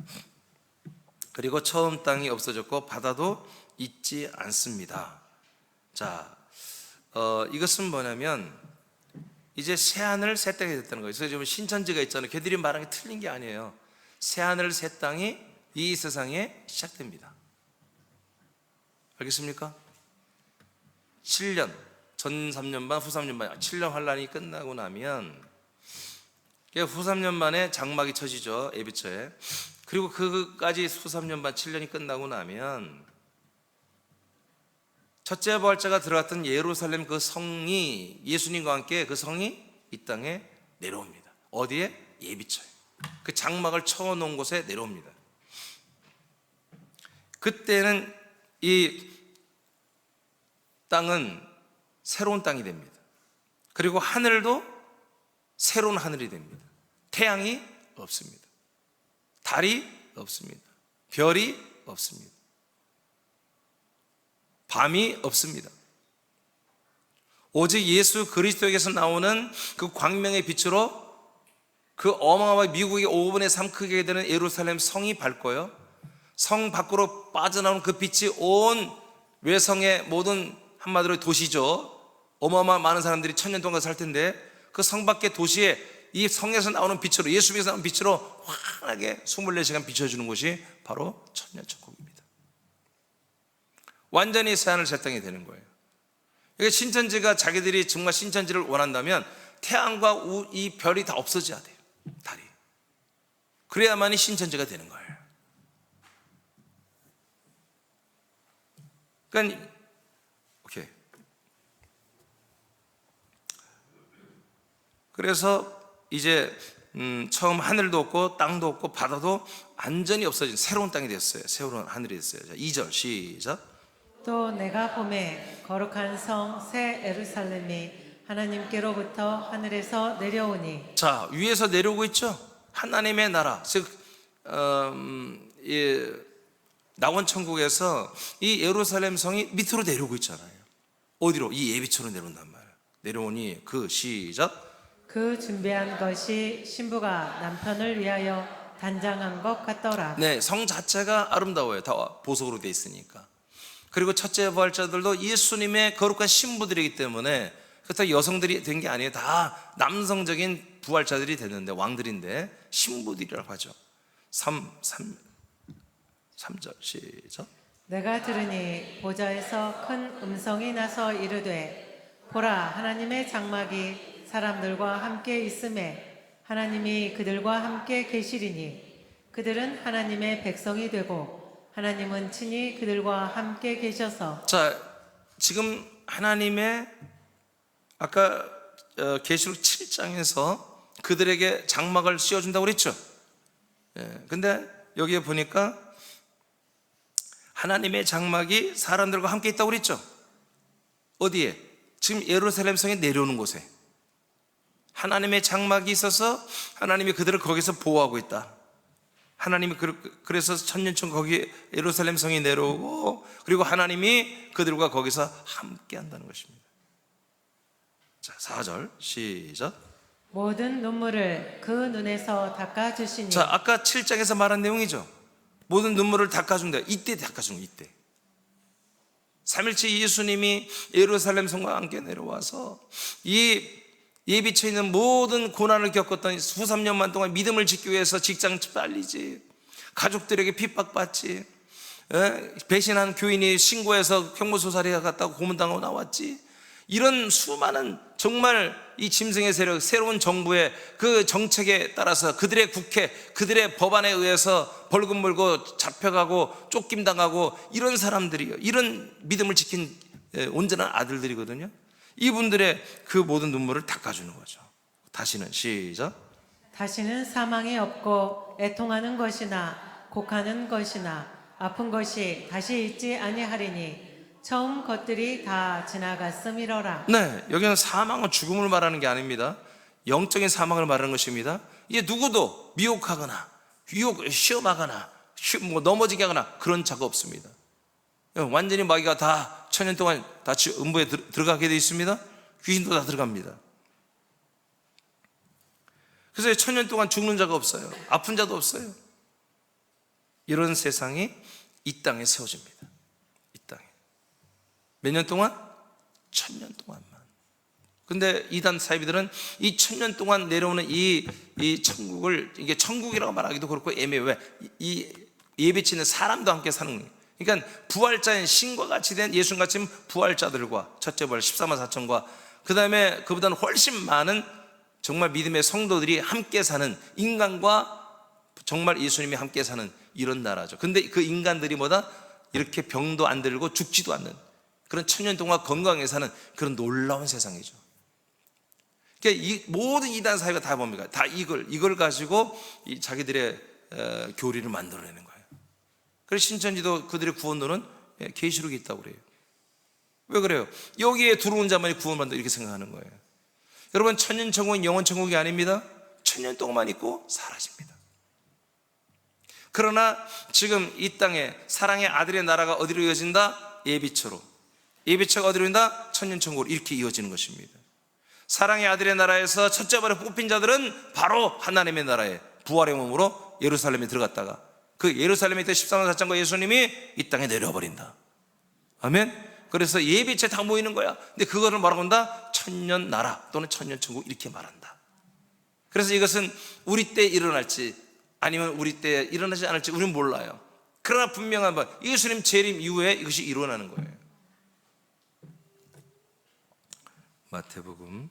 그리고 처음 땅이 없어졌고 바다도 있지 않습니다. 자, 이것은 뭐냐면 이제 새 하늘 새 땅이 됐다는 거예요. 그래서 지금 신천지가 있잖아요. 걔들이 말하는 게 틀린 게 아니에요. 새 하늘 새 땅이 이 세상에 시작됩니다. 알겠습니까? 7년 전 3년 반, 후 3년 반, 7년 환란이 끝나고 나면 후 3년 만에 장막이 쳐지죠. 예비처에. 그리고 그까지 후 3년 반, 7년이 끝나고 나면 첫째 부활자가 들어갔던 예루살렘 그 성이 예수님과 함께 그 성이 이 땅에 내려옵니다. 어디에? 예비처에. 그 장막을 쳐놓은 곳에 내려옵니다. 그때는 이 땅은 새로운 땅이 됩니다. 그리고 하늘도 새로운 하늘이 됩니다. 태양이 없습니다. 달이 없습니다. 별이 없습니다. 밤이 없습니다. 오직 예수 그리스도에게서 나오는 그 광명의 빛으로 그 어마어마한 미국의 5분의 3 크기가 되는 예루살렘 성이 밝고요, 성 밖으로 빠져나오는 그 빛이 온 외성의 모든 한마디로 도시죠. 어마어마한 많은 사람들이 1000년 동안 살 텐데 그 성 밖의 도시에 이 성에서 나오는 빛으로, 예수님에서 나오는 빛으로 환하게 24시간 비춰주는 곳이 바로 천년천국입니다. 완전히 새하늘 새 땅이 되는 거예요. 그러니까 신천지가 자기들이 정말 신천지를 원한다면 태양과 이 별이 다 없어져야 돼요. 달이. 그래야만이 신천지가 되는 거예요. 그러니까 오케이. 그래서 이제 처음 하늘도 없고 땅도 없고 바다도 완전히 없어진 새로운 땅이 됐어요. 새로운 하늘이 됐어요. 자, 2절 시작. 또 내가 보매 거룩한 성 새 예루살렘이 하나님께로부터 하늘에서 내려오니. 자, 위에서 내려오고 있죠. 하나님의 나라, 즉 낙원 천국에서 이 예루살렘 성이 밑으로 내려오고 있잖아요. 어디로? 이 예비처로 내려온단 말이에요. 내려오니 그 시작. 그 준비한 것이 신부가 남편을 위하여 단장한 것 같더라. 네, 성 자체가 아름다워요. 다 보석으로 돼 있으니까. 그리고 첫째 부활자들도 예수님의 거룩한 신부들이기 때문에 그렇다고 여성들이 된 게 아니에요. 다 남성적인 부활자들이 됐는데 왕들인데 신부들이라고 하죠. 3절 시작. 내가 들으니 보좌에서 큰 음성이 나서 이르되 보라, 하나님의 장막이 사람들과 함께 있음에 하나님이 그들과 함께 계시리니 그들은 하나님의 백성이 되고 하나님은 친히 그들과 함께 계셔서. 자, 지금 하나님의 아까 계시록 7장에서 그들에게 장막을 씌워준다고 그랬죠. 근데 여기에 보니까 하나님의 장막이 사람들과 함께 있다고 그랬죠. 어디에? 지금 예루살렘 성에 내려오는 곳에 하나님의 장막이 있어서 하나님이 그들을 거기서 보호하고 있다. 하나님이 그래서 천년천 거기 예루살렘 성에 내려오고, 그리고 하나님이 그들과 거기서 함께 한다는 것입니다. 자, 4절 시작. 모든 눈물을 그 눈에서 닦아주시니. 자, 아까 7장에서 말한 내용이죠. 모든 눈물을 닦아준다. 이때 닦아준 거, 이때. 3일째 예수님이 예루살렘 성과 함께 내려와서 이 예비쳐 있는 모든 고난을 겪었던 수 3년만 동안 믿음을 지키기 위해서 직장 빨리지, 가족들에게 핍박받지, 배신한 교인이 신고해서 형무소살이 갔다고 고문당하고 나왔지, 이런 수많은 정말 이 짐승의 세력, 새로운 정부의 그 정책에 따라서 그들의 국회, 그들의 법안에 의해서 벌금 물고 잡혀가고 쫓김당하고 이런 사람들이요, 이런 믿음을 지킨 온전한 아들들이거든요. 이분들의 그 모든 눈물을 닦아주는 거죠. 다시는 시작. 다시는 사망이 없고 애통하는 것이나 곡하는 것이나 아픈 것이 다시 있지 아니하리니 처음 것들이 다 지나갔음이로라. 네, 여기는 사망은 죽음을 말하는 게 아닙니다. 영적인 사망을 말하는 것입니다. 이게 누구도 미혹하거나 시험하거나 넘어지게 하거나 그런 자가 없습니다. 완전히 마귀가 다 천년 동안 다 음부에 들어가게 되어 있습니다. 귀신도 다 들어갑니다. 그래서 천년 동안 죽는 자가 없어요. 아픈 자도 없어요. 이런 세상이 이 땅에 세워집니다. 이 땅에 몇 년 동안? 1000년 동안만. 근데 이단 사이비들은 이 1000년 동안 내려오는 이 천국을, 이게 천국이라고 말하기도 그렇고 애매해. 왜? 이 예배치는 사람도 함께 사는 거예요. 그러니까 부활자인 신과 같이 된 예수같이 부활자들과 첫째 부활 14만 4천과 그 다음에 그보다는 훨씬 많은 정말 믿음의 성도들이 함께 사는, 인간과 정말 예수님이 함께 사는 이런 나라죠. 근데 그 인간들이 뭐다? 이렇게 병도 안 들고 죽지도 않는 그런 1000년 동안 건강하게 사는 그런 놀라운 세상이죠. 그러니까 이 모든 이단 사회가 다 뭡니까? 다 이걸 가지고 자기들의 교리를 만들어내는 거예요. 그래서 신천지도 그들의 구원론은 계시록이 있다고 그래요. 왜 그래요? 여기에 들어온 자만이 구원받는다 이렇게 생각하는 거예요. 여러분, 천년천국은 영원천국이 아닙니다. 1000년 동안만 있고 사라집니다. 그러나 지금 이 땅에 사랑의 아들의 나라가 어디로 이어진다? 예비처로. 예비처가 어디로 이어진다? 천년천국으로 이렇게 이어지는 것입니다. 사랑의 아들의 나라에서 첫째 발에 뽑힌 자들은 바로 하나님의 나라에 부활의 몸으로 예루살렘에 들어갔다가 그 예루살렘에 있던 14만 4천과 예수님이 이 땅에 내려버린다. 아멘. 그래서 예비체 다 모이는 거야. 근데 그거를 말하고 한다? 천년 나라 또는 천년 천국 이렇게 말한다. 그래서 이것은 우리 때 일어날지 아니면 우리 때 일어나지 않을지 우리는 몰라요. 그러나 분명한 바 예수님 재림 이후에 이것이 일어나는 거예요. 마태복음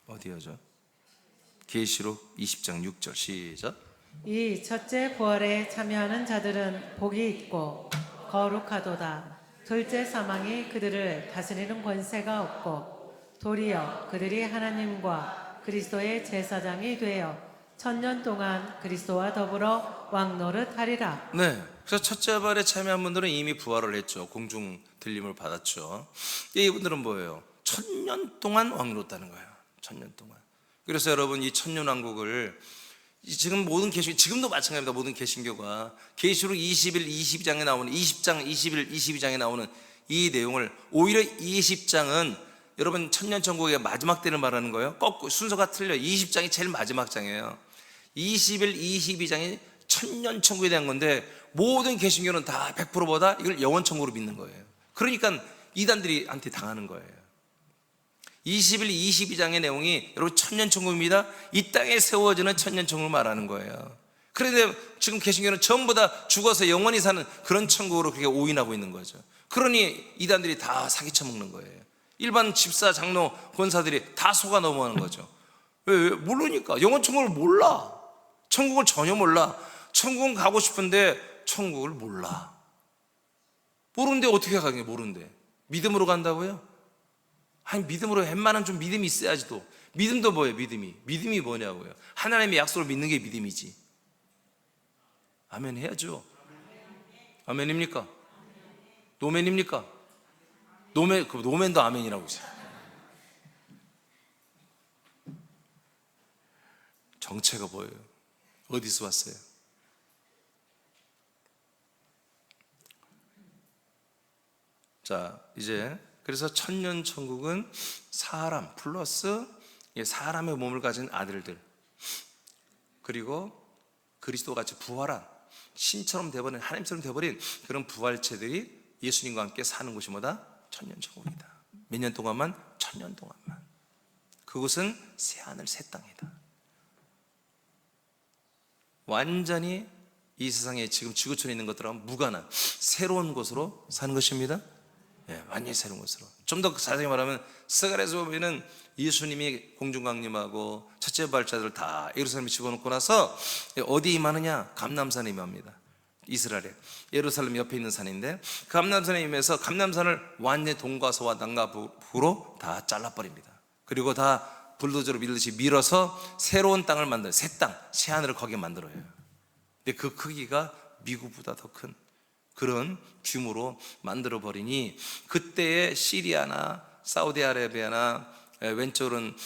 어디여죠? 계시록 20장 6절 시작. 이 첫째 부활에 참여하는 자들은 복이 있고 거룩하도다. 둘째 사망이 그들을 다스리는 권세가 없고 도리어 그들이 하나님과 그리스도의 제사장이 되어 1000년 동안 그리스도와 더불어 왕노릇하리라. 네, 그래서 첫째 부활에 참여한 분들은 이미 부활을 했죠. 공중 들림을 받았죠. 이분들은 뭐예요? 1000년 동안 왕노릇하는 거예요. 1000년 동안. 그래서 여러분, 이 천년왕국을 지금 모든 개신교, 지금도 마찬가지입니다. 모든 개신교가 계시록 21, 22장에 나오는 20장, 21, 22장에 나오는 이 내용을 오히려 20장은 여러분 천년천국의 마지막 때를 말하는 거예요. 거꾸로 순서가 틀려요. 20장이 제일 마지막 장이에요. 21, 22장이 천년천국에 대한 건데 모든 개신교는 다 100%보다 이걸 영원천국으로 믿는 거예요. 그러니까 이단들한테 당하는 거예요. 21, 22장의 내용이 여러분 천년천국입니다. 이 땅에 세워지는 천년천국을 말하는 거예요. 그런데 지금 개신교는 전부 다 죽어서 영원히 사는 그런 천국으로 그렇게 오인하고 있는 거죠. 그러니 이단들이 다 사기쳐먹는 거예요. 일반 집사, 장로, 권사들이 다 속아 넘어가는 거죠. 왜? 모르니까. 영원 천국을 몰라. 천국을 전혀 몰라. 천국은 가고 싶은데 천국을 몰라. 모르는데 어떻게 가게? 모르는데 믿음으로 간다고요? 아니, 믿음으로 웬만한 좀 믿음이 있어야지도. 믿음도 뭐예요? 믿음이 뭐냐고요? 하나님의 약속을 믿는 게 믿음이지. 아멘 해야죠. 아멘입니까? 노멘입니까? 노멘도 아멘이라고 있어요. 정체가 뭐예요? 어디서 왔어요? 자, 이제 그래서 천년 천국은 사람 플러스 사람의 몸을 가진 아들들, 그리고 그리스도같이 부활한 신처럼 되어버린, 하나님처럼 되어버린 그런 부활체들이 예수님과 함께 사는 곳이 뭐다? 천년 천국이다. 몇 년 동안만? 천년 동안만. 그곳은 새하늘 새 땅이다. 완전히 이 세상에 지금 지구촌에 있는 것들하고 무관한 새로운 곳으로 사는 것입니다. 완전히 새로운 곳으로. 좀 더 자세히 말하면 스가랴에서 보면은 예수님이 공중강림하고 첫째 부활자들 다 예루살렘에 집어넣고 나서 어디에 임하느냐? 감람산에 임합니다. 이스라엘에 예루살렘 옆에 있는 산인데 감람산에 임해서 감람산을 완전히 동과서와 남과북으로 다 잘라버립니다. 그리고 다 불도저로 밀듯이 밀어서 새로운 땅을 만들어요. 새 땅, 새 하늘을 거기에 만들어요. 근데 그 크기가 미국보다 더 큰 그런 규모로 만들어버리니 그때의 시리아나 사우디아라비아나 왼쪽은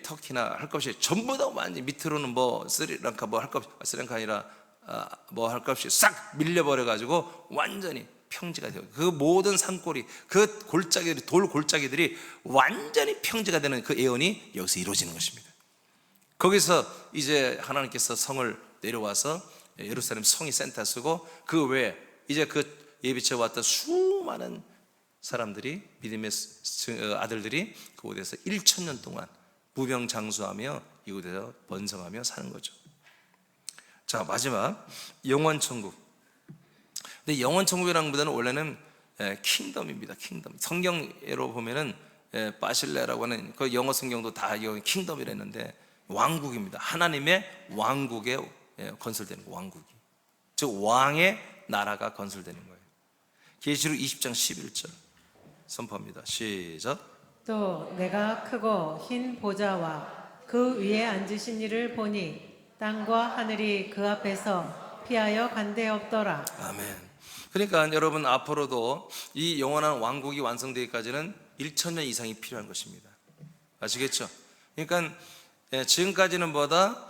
터키나 할 것 없이 전부 다 완전히 밑으로는 뭐 스리랑카 뭐 할 것 없이 스리랑카 아니라 뭐 할 것 없이 싹 밀려버려가지고 완전히 평지가 되고 그 모든 산골이 그 골짜기들이 돌 골짜기들이 완전히 평지가 되는 그 예언이 여기서 이루어지는 것입니다. 거기서 이제 하나님께서 성을 내려와서 예루살렘 성이 센터 쓰고 그 외에 이제 그 예비쳐 왔던 수많은 사람들이 믿음의 아들들이 그곳에서 1000년 동안 무병장수하며 이곳에서 번성하며 사는 거죠. 자, 마지막 영원천국. 근데 영원천국이라는 것보다는 원래는 킹덤입니다. 킹덤. 성경으로 보면은 바실레라고 하는 그 영어 성경도 다 킹덤이라 했는데 왕국입니다. 하나님의 왕국에 건설되는 거, 왕국이. 즉 왕의 나라가 건설되는 거예요. 계시록 20장 11절 선포합니다. 시작. 또 내가 크고 흰 보좌와 그 위에 앉으신 이를 보니 땅과 하늘이 그 앞에서 피하여 간데 없더라. 아멘. 그러니까 여러분 앞으로도 이 영원한 왕국이 완성되기까지는 1000년 이상이 필요한 것입니다. 아시겠죠? 그러니까 지금까지는 뭐다?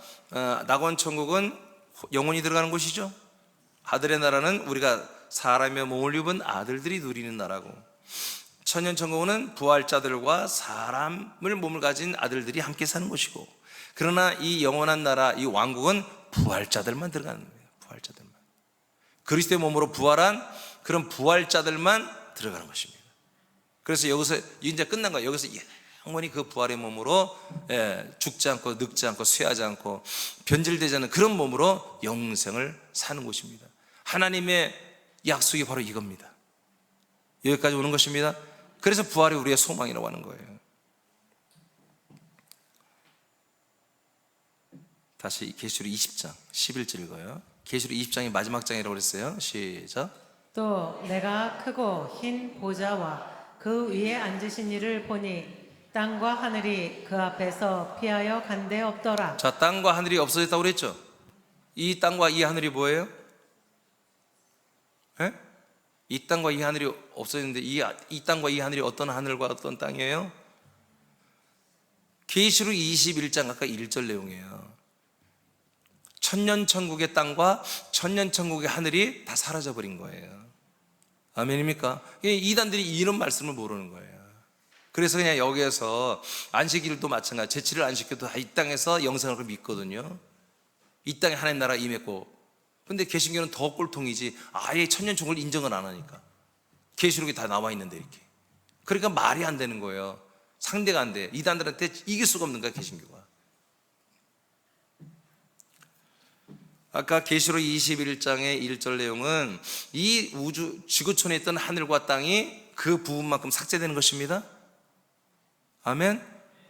낙원천국은 영원히 들어가는 곳이죠. 아들의 나라는 우리가 사람의 몸을 입은 아들들이 누리는 나라고, 천년천국은 부활자들과 사람을 몸을 가진 아들들이 함께 사는 곳이고, 그러나 이 영원한 나라, 이 왕국은 부활자들만 들어가는 거예요. 부활자들만. 그리스도의 몸으로 부활한 그런 부활자들만 들어가는 것입니다. 그래서 여기서 이제 끝난 거예요. 여기서 영원히 그 부활의 몸으로 죽지 않고 늙지 않고 쇠하지 않고 변질되지 않는 그런 몸으로 영생을 사는 곳입니다. 하나님의 약속이 바로 이겁니다. 여기까지 오는 것입니다. 그래서 부활이 우리의 소망이라고 하는 거예요. 다시 계시록 20장 11절 읽어요. 계시록 20장이 마지막 장이라고 그랬어요. 시작. 또 내가 크고 흰 보좌와 그 위에 앉으신 이를 보니 땅과 하늘이 그 앞에서 피하여 간데 없더라. 자, 땅과 하늘이 없어졌다고 그랬죠. 이 땅과 이 하늘이 뭐예요? 이 땅과 이 하늘이 없어졌는데 이 땅과 이 하늘이 어떤 하늘과 어떤 땅이에요? 계시록 21장 아까 1절 내용이에요. 천년천국의 땅과 천년천국의 하늘이 다 사라져버린 거예요. 아멘입니까? 이단들이 이런 말씀을 모르는 거예요. 그래서 그냥 여기에서 안식일도 마찬가지, 제칠을 안 지켜도 다 이 땅에서 영생을 믿거든요. 이 땅에 하나님 나라 임했고, 근데 개신교는 더 꼴통이지 아예 천년천국을 인정을 안 하니까. 계시록이 다 나와 있는데 이렇게. 그러니까 말이 안 되는 거예요. 상대가 안 돼. 이단들한테 이길 수가 없는 거야, 개신교가. 아까 계시록 21장의 1절 내용은 이 우주 지구촌에 있던 하늘과 땅이 그 부분만큼 삭제되는 것입니다. 아멘.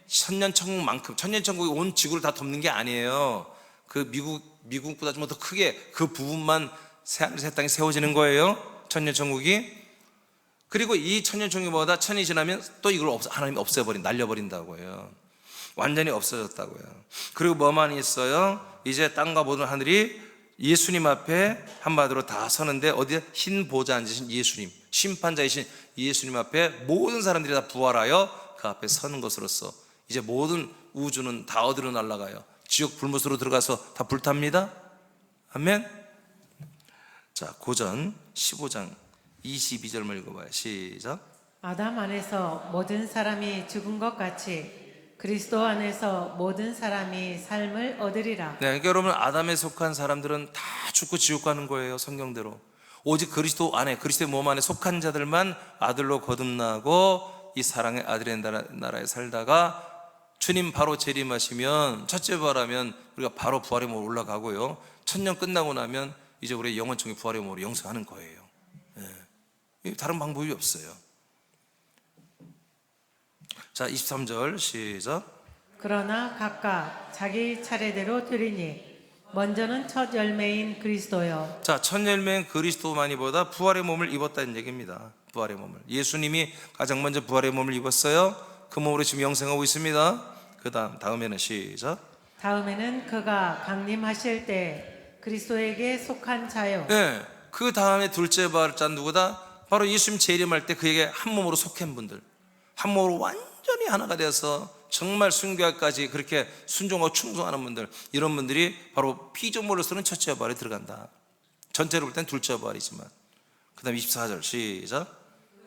천년천국만큼, 천년천국이 온 지구를 다 덮는 게 아니에요. 그 미국보다 좀 더 크게 그 부분만 새하늘 새 땅이 세워지는 거예요, 천년천국이. 그리고 이 천년천국보다 천이 지나면 또 이걸 하나님이 날려버린다고 해요. 완전히 없어졌다고요. 그리고 뭐만 있어요? 이제 땅과 모든 하늘이 예수님 앞에 한마디로 다 서는데, 어디에? 흰 보좌 앉으신 예수님, 심판자이신 예수님 앞에 모든 사람들이 다 부활하여 그 앞에 서는 것으로서 이제 모든 우주는 다 어디로 날아가요? 지옥 불못으로 들어가서 다 불탑니다. 아멘. 자, 고전 15장 22절만 읽어봐요. 시작. 아담 안에서 모든 사람이 죽은 것 같이 그리스도 안에서 모든 사람이 삶을 얻으리라. 네, 그러니까 여러분, 아담에 속한 사람들은 다 죽고 지옥 가는 거예요, 성경대로. 오직 그리스도 안에, 그리스도의 몸 안에 속한 자들만 아들로 거듭나고 이 사랑의 아들의 나라에 살다가 주님 바로 재림하시면, 첫째 부활하면 우리가 바로 부활의 몸으로 올라가고요, 천년 끝나고 나면 이제 우리의 영원청의 부활의 몸으로 영생하는 거예요. 네. 다른 방법이 없어요. 자, 23절 시작. 그러나 각각 자기 차례대로 드리니 먼저는 첫 열매인 그리스도요. 자, 첫 열매인 그리스도만이보다 부활의 몸을 입었다는 얘기입니다. 부활의 몸을, 예수님이 가장 먼저 부활의 몸을 입었어요. 그 몸으로 지금 영생하고 있습니다. 그 다음에는 시작. 다음에는 그가 강림하실 때 그리스도에게 속한 자요. 네, 그 다음에 둘째 부활자 누구다? 바로 예수님 재림할 때 그에게 한 몸으로 속한 분들, 한 몸으로 완전히 하나가 되어서 정말 순교까지 그렇게 순종하고 충성하는 분들, 이런 분들이 바로 피조물로서는 첫째 부활에 들어간다. 전체로 볼 땐 둘째 부활이지만. 그 다음 24절 시작.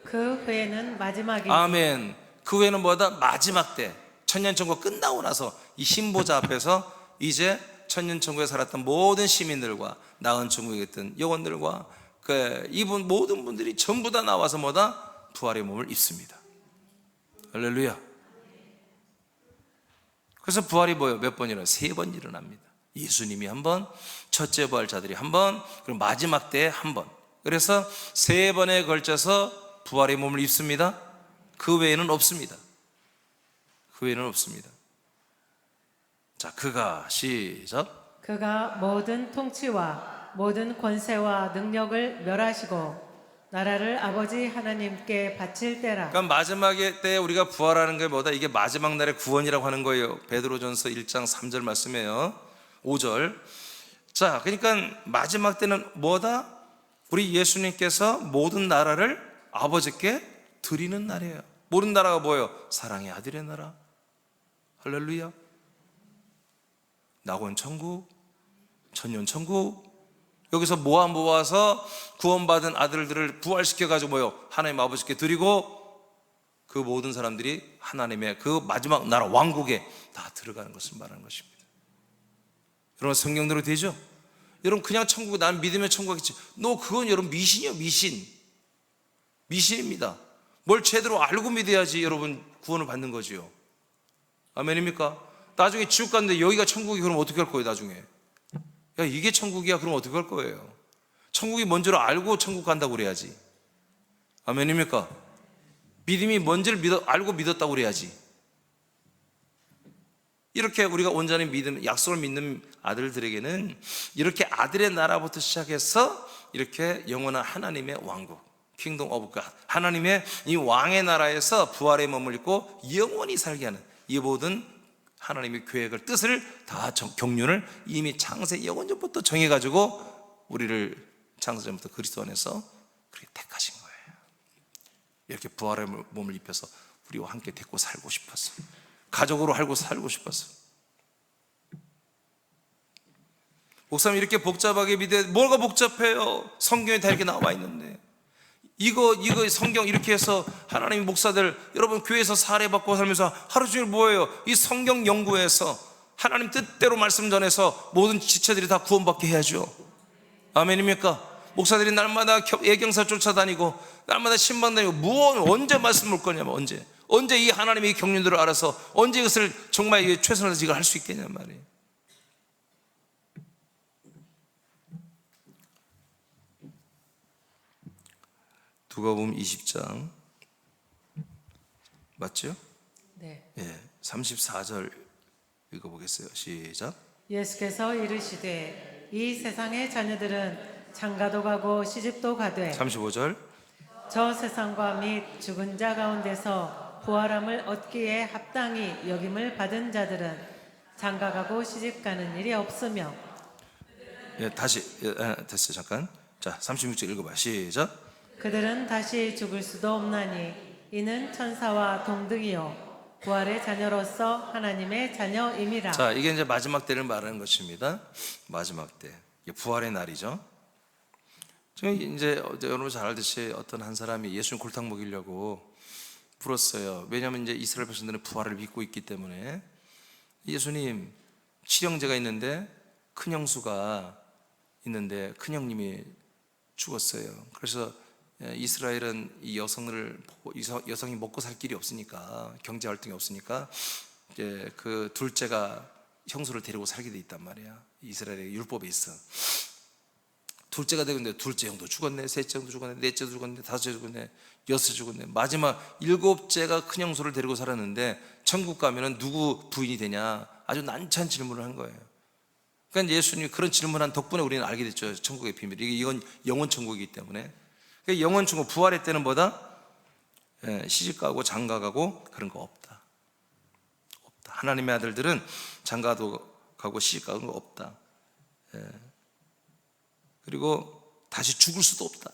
그 후에는 마지막이 아멘. 그 후에는 뭐다? 마지막 때, 천년천국 끝나고 나서 이 신보좌 앞에서 이제 천년천국에 살았던 모든 시민들과 나은 천국에 있던 영혼들과 이분 모든 분들이 전부 다 나와서 뭐다? 부활의 몸을 입습니다. 할렐루야. 그래서 부활이 뭐예요? 몇 번이나? 3번 일어납니다. 예수님이 한 번, 첫째 부활자들이 한 번, 그리고 마지막 때에 한 번. 그래서 3번에 걸쳐서 부활의 몸을 입습니다. 그 외에는 없습니다. 그 외에는 없습니다. 자, 그가 시작. 그가 모든 통치와 모든 권세와 능력을 멸하시고 나라를 아버지 하나님께 바칠 때라. 그러니까 마지막에 때 우리가 부활하는 게 뭐다? 이게 마지막 날의 구원이라고 하는 거예요. 베드로전서 1장 3절 말씀이에요. 5절. 자, 그러니까 마지막 때는 뭐다? 우리 예수님께서 모든 나라를 아버지께 드리는 날이에요. 모든 나라가 뭐예요? 사랑의 아들의 나라. 할렐루야. 낙원 천국, 천년 천국. 여기서 모아서 구원받은 아들들을 부활시켜가지고 뭐요? 하나님 아버지께 드리고 그 모든 사람들이 하나님의 그 마지막 나라 왕국에 다 들어가는 것을 말하는 것입니다. 여러분, 성경대로 되죠? 여러분, 그냥 천국, 난 믿으면 천국이겠지. 그건 여러분 미신이요, 미신. 미신입니다. 뭘 제대로 알고 믿어야지 여러분 구원을 받는 거지요. 아멘입니까? 나중에 지옥 갔는데 여기가 천국이 그럼 어떻게 할 거예요, 나중에? 야, 이게 천국이야. 그럼 어떻게 할 거예요? 천국이 뭔지를 알고 천국 간다고 그래야지. 아멘입니까? 믿음이 뭔지를 알고 믿었다고 그래야지. 이렇게 우리가 온전히 믿음, 약속을 믿는 아들들에게는 이렇게 아들의 나라부터 시작해서 이렇게 영원한 하나님의 왕국, 킹덤 오브 갓, 하나님의 이 왕의 나라에서 부활의 몸을 입고 영원히 살게 하는 이 모든 하나님의 계획을, 뜻을 다 경륜을 이미 창세 영원전부터 정해가지고 우리를 창세전부터 그리스도 안에서 그렇게 택하신 거예요. 이렇게 부활의 몸을 입혀서 우리와 함께 데리고 살고 싶었어. 가족으로 살고 싶었어. 목사님, 이렇게 복잡하게 믿어야 뭐가 복잡해요? 성경에 다 이렇게 나와 있는데. 이거 성경 이렇게 해서 하나님 목사들, 여러분 교회에서 사례받고 살면서 하루 종일 뭐예요? 이 성경 연구해서 하나님 뜻대로 말씀 전해서 모든 지체들이 다 구원받게 해야죠. 아멘입니까? 목사들이 날마다 예경사 쫓아다니고 날마다 신방 다니고 언제 말씀 볼 거냐면 언제 이 하나님의 경륜들을 알아서 언제 이것을 정말 최선을 다해서 할 수 있겠냔 말이에요. 누가복음 20장 맞죠? 네. 34절 읽어보겠어요. 시작. 예수께서 이르시되 이 세상의 자녀들은 장가도 가고 시집도 가되 35절. 저 세상과 및 죽은 자 가운데서 부활함을 얻기에 합당히 여김을 받은 자들은 장가가고 시집가는 일이 없으며 다시 됐어요. 잠깐. 자, 36절 읽어봐요. 시작. 그들은 다시 죽을 수도 없나니 이는 천사와 동등이요 부활의 자녀로서 하나님의 자녀임이라. 자, 이게 이제 마지막 때를 말하는 것입니다. 마지막 때. 이게 부활의 날이죠. 지금 이제 여러분 잘 알듯이 어떤 한 사람이 예수님 골탕 먹이려고 불었어요. 왜냐하면 이제 이스라엘 백성들은 부활을 믿고 있기 때문에. 예수님, 칠형제가 있는데 큰 형수가 있는데 큰 형님이 죽었어요. 그래서 이스라엘은 이 여성을 보고 여성이 먹고 살 길이 없으니까, 경제 활동이 없으니까 이제 그 둘째가 형수를 데리고 살게 돼 있단 말이야. 이스라엘의 율법에 있어. 둘째가 되고 있는데 둘째 형도 죽었네, 셋째 형도 죽었네, 넷째도 죽었네, 다섯째 죽었네, 여섯째 죽었네. 마지막 일곱째가 큰 형수를 데리고 살았는데 천국 가면은 누구 부인이 되냐? 아주 난처한 질문을 한 거예요. 그러니까 예수님이 그런 질문한 덕분에 우리는 알게 됐죠. 천국의 비밀. 이건 영원 천국이기 때문에. 그러니까 영원 천국, 부활의 때는 뭐다? 시집가고 장가가고 그런 거 없다. 없다. 하나님의 아들들은 장가도 가고 시집가는 거 없다. 그리고 다시 죽을 수도 없다.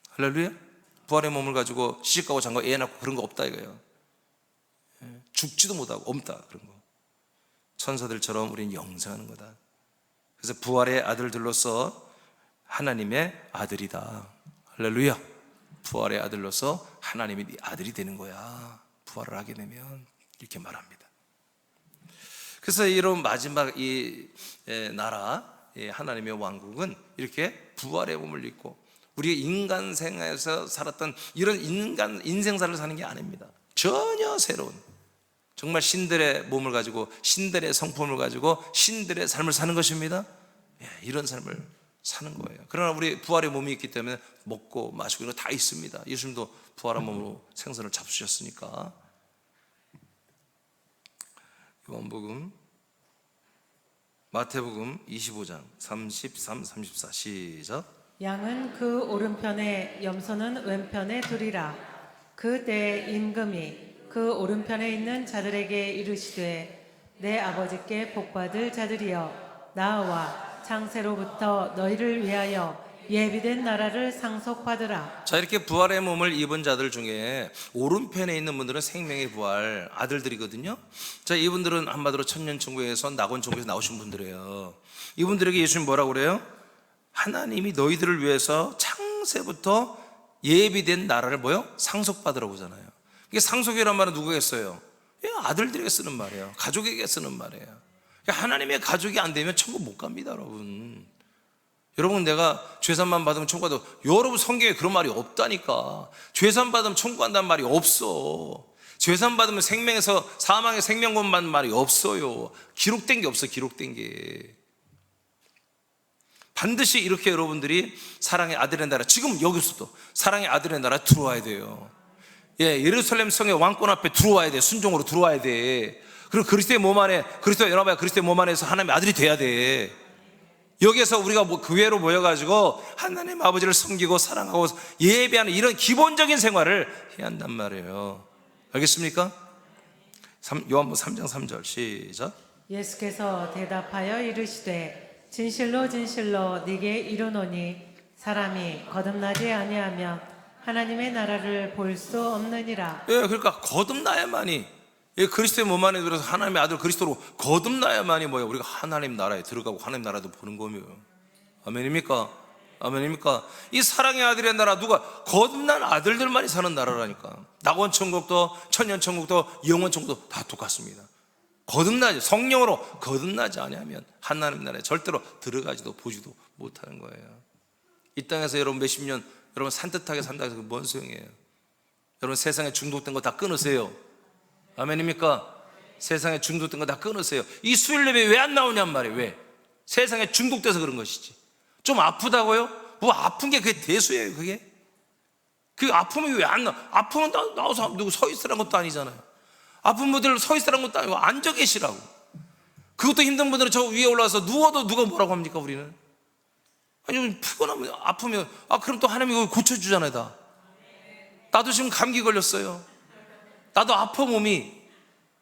할렐루야. 부활의 몸을 가지고 시집가고 장가고 애 낳고 그런 거 없다 이거예요. 죽지도 못하고 없다 그런 거. 천사들처럼 우리는 영생하는 거다. 그래서 부활의 아들들로서 하나님의 아들이다. 할렐루야. 부활의 아들로서 하나님이 네 아들이 되는 거야. 부활을 하게 되면 이렇게 말합니다. 그래서 이런 마지막 이 나라, 하나님의 왕국은 이렇게 부활의 몸을 입고 우리 인간 생활에서 살았던 이런 인생사를 사는 게 아닙니다. 전혀 새로운, 정말 신들의 몸을 가지고 신들의 성품을 가지고 신들의 삶을 사는 것입니다. 이런 삶을 사는 거예요. 그러나 우리 부활의 몸이 있기 때문에 먹고 마시고 이런 거 다 있습니다. 예수님도 부활한 몸으로 생선을 잡수셨으니까. 요한복음, 마태복음 25장 33, 34 시작. 양은 그 오른편에 염소는 왼편에 두리라. 그 때에 임금이 그 오른편에 있는 자들에게 이르시되 내 아버지께 복받을 자들이여 나와 창세로부터 너희를 위하여 예비된 나라를 상속받으라. 자, 이렇게 부활의 몸을 입은 자들 중에 오른편에 있는 분들은 생명의 부활 아들들이거든요. 자, 이분들은 한마디로 천년천국에서 낙원천국에서 나오신 분들이에요. 이분들에게 예수님 뭐라고 그래요? 하나님이 너희들을 위해서 창세부터 예비된 나라를 뭐요? 상속받으라고 하잖아요. 이게 상속이란 말은 누구에게 써요? 아들들에게 쓰는 말이에요. 가족에게 쓰는 말이에요. 하나님의 가족이 안 되면 천국 못 갑니다, 여러분. 여러분, 내가 죄산만 받으면 천국 간다. 여러분, 성경에 그런 말이 없다니까. 죄산 받으면 천국 간다는 말이 없어. 죄산 받으면 생명에서 사망의 생명권 받는 말이 없어요. 기록된 게 없어, 기록된 게. 반드시 이렇게 여러분들이 사랑의 아들의 나라, 지금 여기서도 사랑의 아들의 나라에 들어와야 돼요. 예루살렘 성의 왕권 앞에 들어와야 돼. 순종으로 들어와야 돼. 그리고 그리스도의 몸 안에, 그리스도 여러분 그리스도의 몸 안에서 하나님의 아들이 돼야 돼. 여기에서 우리가 교회로 모여가지고 하나님 아버지를 섬기고 사랑하고 예배하는 이런 기본적인 생활을 해야 한단 말이에요. 알겠습니까? 요한복음 3장 3절 시작. 예수께서 대답하여 이르시되 진실로 진실로 네게 이르노니 사람이 거듭나지 아니하면 하나님의 나라를 볼 수 없느니라. 그러니까 거듭나야만이, 그리스도의 몸 안에 들어서 하나님의 아들 그리스도로 거듭나야만이 뭐예요? 우리가 하나님 나라에 들어가고 하나님 나라도 보는 거예요. 아멘입니까? 아멘입니까? 이 사랑의 아들의 나라, 누가 거듭난 아들들만이 사는 나라라니까. 낙원천국도 천년천국도 영원천국도 다 똑같습니다. 거듭나지, 성령으로 거듭나지 아니하면 하나님 나라에 절대로 들어가지도 보지도 못하는 거예요. 이 땅에서 여러분 몇십 년 여러분 산뜻하게 산다 해서 뭔 소용이에요? 여러분 세상에 중독된 거 다 끊으세요. 아멘입니까? 세상에 중독된 거 다 끊으세요. 이 수요일 예배 왜 안 나오냔 말이에요. 왜? 세상에 중독돼서 그런 것이지. 좀 아프다고요? 뭐 아픈 게 그게 대수예요. 그게 아픔이 왜 안 나와? 아프면 나와서 누구 서 있으라는 것도 아니잖아요. 아픈 분들 서 있으라는 것도 아니고 앉아 계시라고. 그것도 힘든 분들은 저 위에 올라와서 누워도 누가 뭐라고 합니까 우리는? 아니 피곤하면 아프면 그럼 또 하나님이 그걸 고쳐주잖아요. 다. 나도 지금 감기 걸렸어요. 나도 아파 몸이.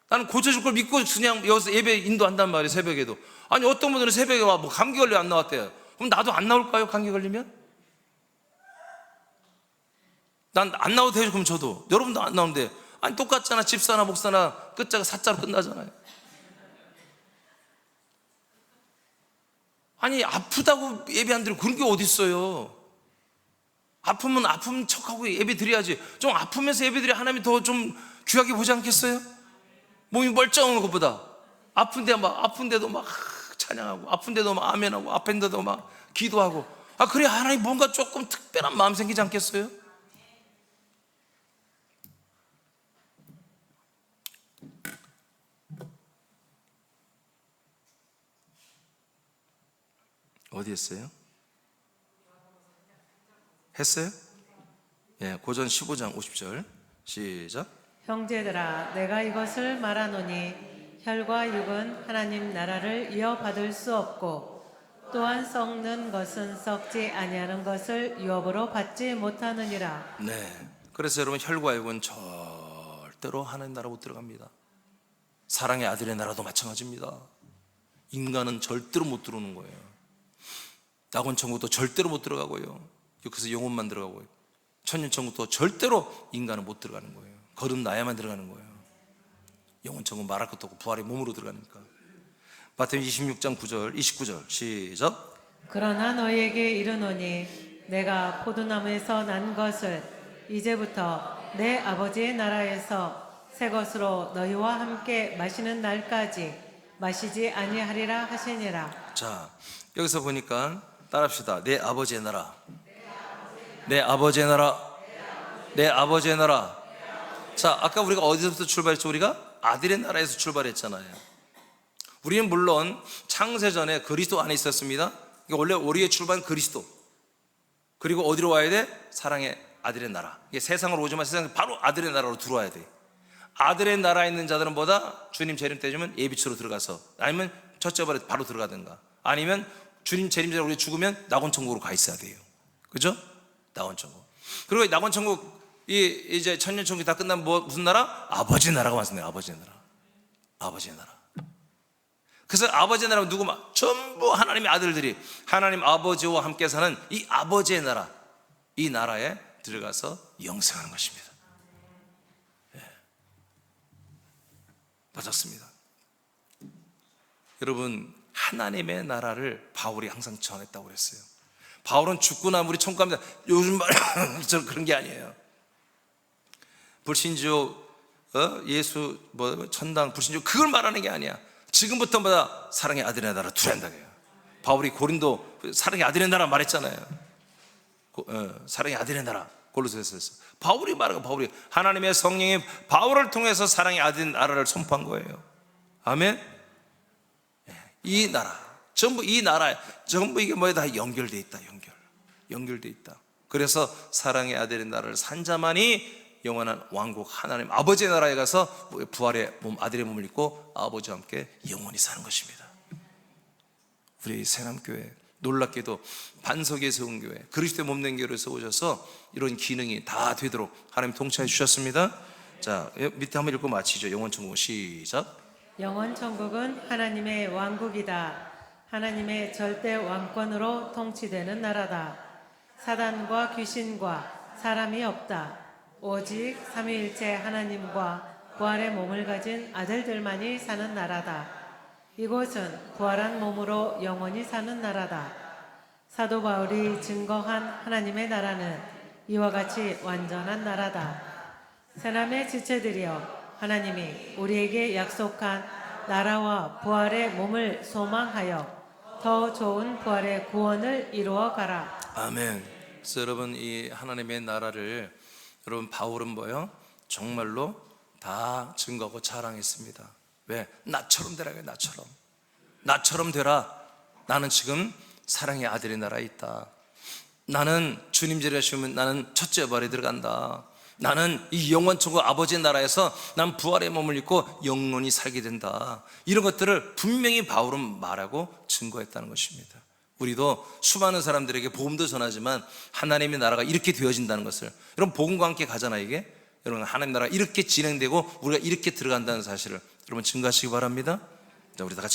나는 고쳐줄 걸 믿고 그냥 여기서 예배 인도한단 말이에요. 새벽에도. 아니 어떤 분들은 새벽에 와 뭐 감기 걸려 안 나왔대요. 그럼 나도 안 나올까요? 감기 걸리면? 난 안 나와도 되죠. 그럼 저도. 여러분도 안 나오는데 아니 똑같잖아. 집사나 목사나 끝자가 사자로 끝나잖아요. 아니 아프다고 예배 안 드리고 그런 게 어디 있어요? 아프면 아픈 척하고 예배 드려야지. 좀 아프면서 예배 드려 하나님이 더 좀 귀하게 보지 않겠어요? 몸이 멀쩡한 것보다 아픈데도 막 찬양하고 아픈데도 막 아멘하고 아픈데도 막 기도하고 그래 하나님 뭔가 조금 특별한 마음 생기지 않겠어요? 어디 했어요? 했어요? 예, 고전 15장 50절 시작. 형제들아 내가 이것을 말하노니 혈과 육은 하나님 나라를 이어받을 수 없고 또한 썩는 것은 썩지 아니하는 것을 유업으로 받지 못하느니라. 네, 그래서 여러분 혈과 육은 절대로 하나님 나라 못 들어갑니다. 사랑의 아들의 나라도 마찬가지입니다. 인간은 절대로 못 들어오는 거예요. 낙원천국도 절대로 못 들어가고요. 그래서 영혼만 들어가고요. 천년천국도 절대로 인간은 못 들어가는 거예요. 거듭나야만 들어가는 거예요. 영혼천국 말할 것도 없고 부활의 몸으로 들어가니까. 마태복음 26장 9절 29절 시작. 그러나 너희에게 이르노니 내가 포도나무에서 난 것을 이제부터 내 아버지의 나라에서 새 것으로 너희와 함께 마시는 날까지 마시지 아니하리라 하시니라. 자, 여기서 보니까 따라합시다. 내 아버지의 나라, 내 아버지의 나라, 내 아버지의 나라. 자, 아까 우리가 어디서부터 출발했죠? 우리가 아들의 나라에서 출발했잖아요. 우리는 물론 창세전에 그리스도 안에 있었습니다. 원래 우리의 출발은 그리스도. 그리고 어디로 와야 돼? 사랑의 아들의 나라. 이게 세상으로 오지만 세상에 바로 아들의 나라로 들어와야 돼. 아들의 나라에 있는 자들은 뭐다? 주님 재림 때주면 예비처로 들어가서, 아니면 첫째 발에 바로 들어가든가, 아니면 주님 재림 전에 우리 죽으면 낙원천국으로 가 있어야 돼요. 그죠? 낙원천국. 그리고 낙원천국 이제 천년천국이 다 끝나면 무슨 나라? 아버지 나라가 왔습니다. 아버지의 나라. 아버지의 나라. 그래서 아버지의 나라는 전부 하나님의 아들들이 하나님 아버지와 함께 사는 이 아버지의 나라, 이 나라에 들어가서 영생하는 것입니다. 맞았습니다. 여러분, 하나님의 나라를 바울이 항상 전했다고 그랬어요. 바울은 죽고 나면 우리 천국 갑니다. 요즘 말처럼 그런 게 아니에요. 불신주, 예수, 천당, 불신주, 그걸 말하는 게 아니야. 지금부터마다 사랑의 아들의 나라 투한다고 해요. 바울이 고린도 사랑의 아들의 나라 말했잖아요. 사랑의 아들의 나라 골로새서에서 바울이 말하고, 바울이 하나님의 성령이 바울을 통해서 사랑의 아들의 나라를 선포한 거예요. 아멘. 이 나라 전부, 이 나라에 전부 이게 뭐에 다 연결돼 있다. 연결돼 있다. 그래서 사랑의 아들의 나라를 산 자만이 영원한 왕국 하나님 아버지의 나라에 가서 부활의 몸, 아들의 몸을 입고 아버지와 함께 영원히 사는 것입니다. 우리 새남교회 놀랍게도 반석에 세운 교회, 그리스도의 몸된 교회를 세우셔서 이런 기능이 다 되도록 하나님 통치해 주셨습니다. 자, 밑에 한번 읽고 마치죠. 영원천국 시작. 영원천국은 하나님의 왕국이다. 하나님의 절대 왕권으로 통치되는 나라다. 사단과 귀신과 사람이 없다. 오직 삼위일체 하나님과 부활의 몸을 가진 아들들만이 사는 나라다. 이곳은 부활한 몸으로 영원히 사는 나라다. 사도 바울이 증거한 하나님의 나라는 이와 같이 완전한 나라다. 새남의 지체들이여, 하나님이 우리에게 약속한 나라와 부활의 몸을 소망하여 더 좋은 부활의 구원을 이루어 가라. 아멘. 그래서 여러분, 이 하나님의 나라를 여러분 바울은 뭐예요? 정말로 다 증거하고 자랑했습니다. 왜? 나처럼 되라고요. 나처럼 되라. 나는 지금 사랑의 아들의 나라에 있다. 나는 주님 재림하시면 나는 첫째 부활에 들어간다. 나는 이 영원 천국 아버지의 나라에서 난 부활의 몸을 입고 영원히 살게 된다. 이런 것들을 분명히 바울은 말하고 증거했다는 것입니다. 우리도 수많은 사람들에게 복음도 전하지만 하나님의 나라가 이렇게 되어진다는 것을, 여러분 복음과 함께 가잖아요. 이게 여러분 하나님 나라가 이렇게 진행되고 우리가 이렇게 들어간다는 사실을 여러분 증거하시기 바랍니다. 자, 우리 다 같이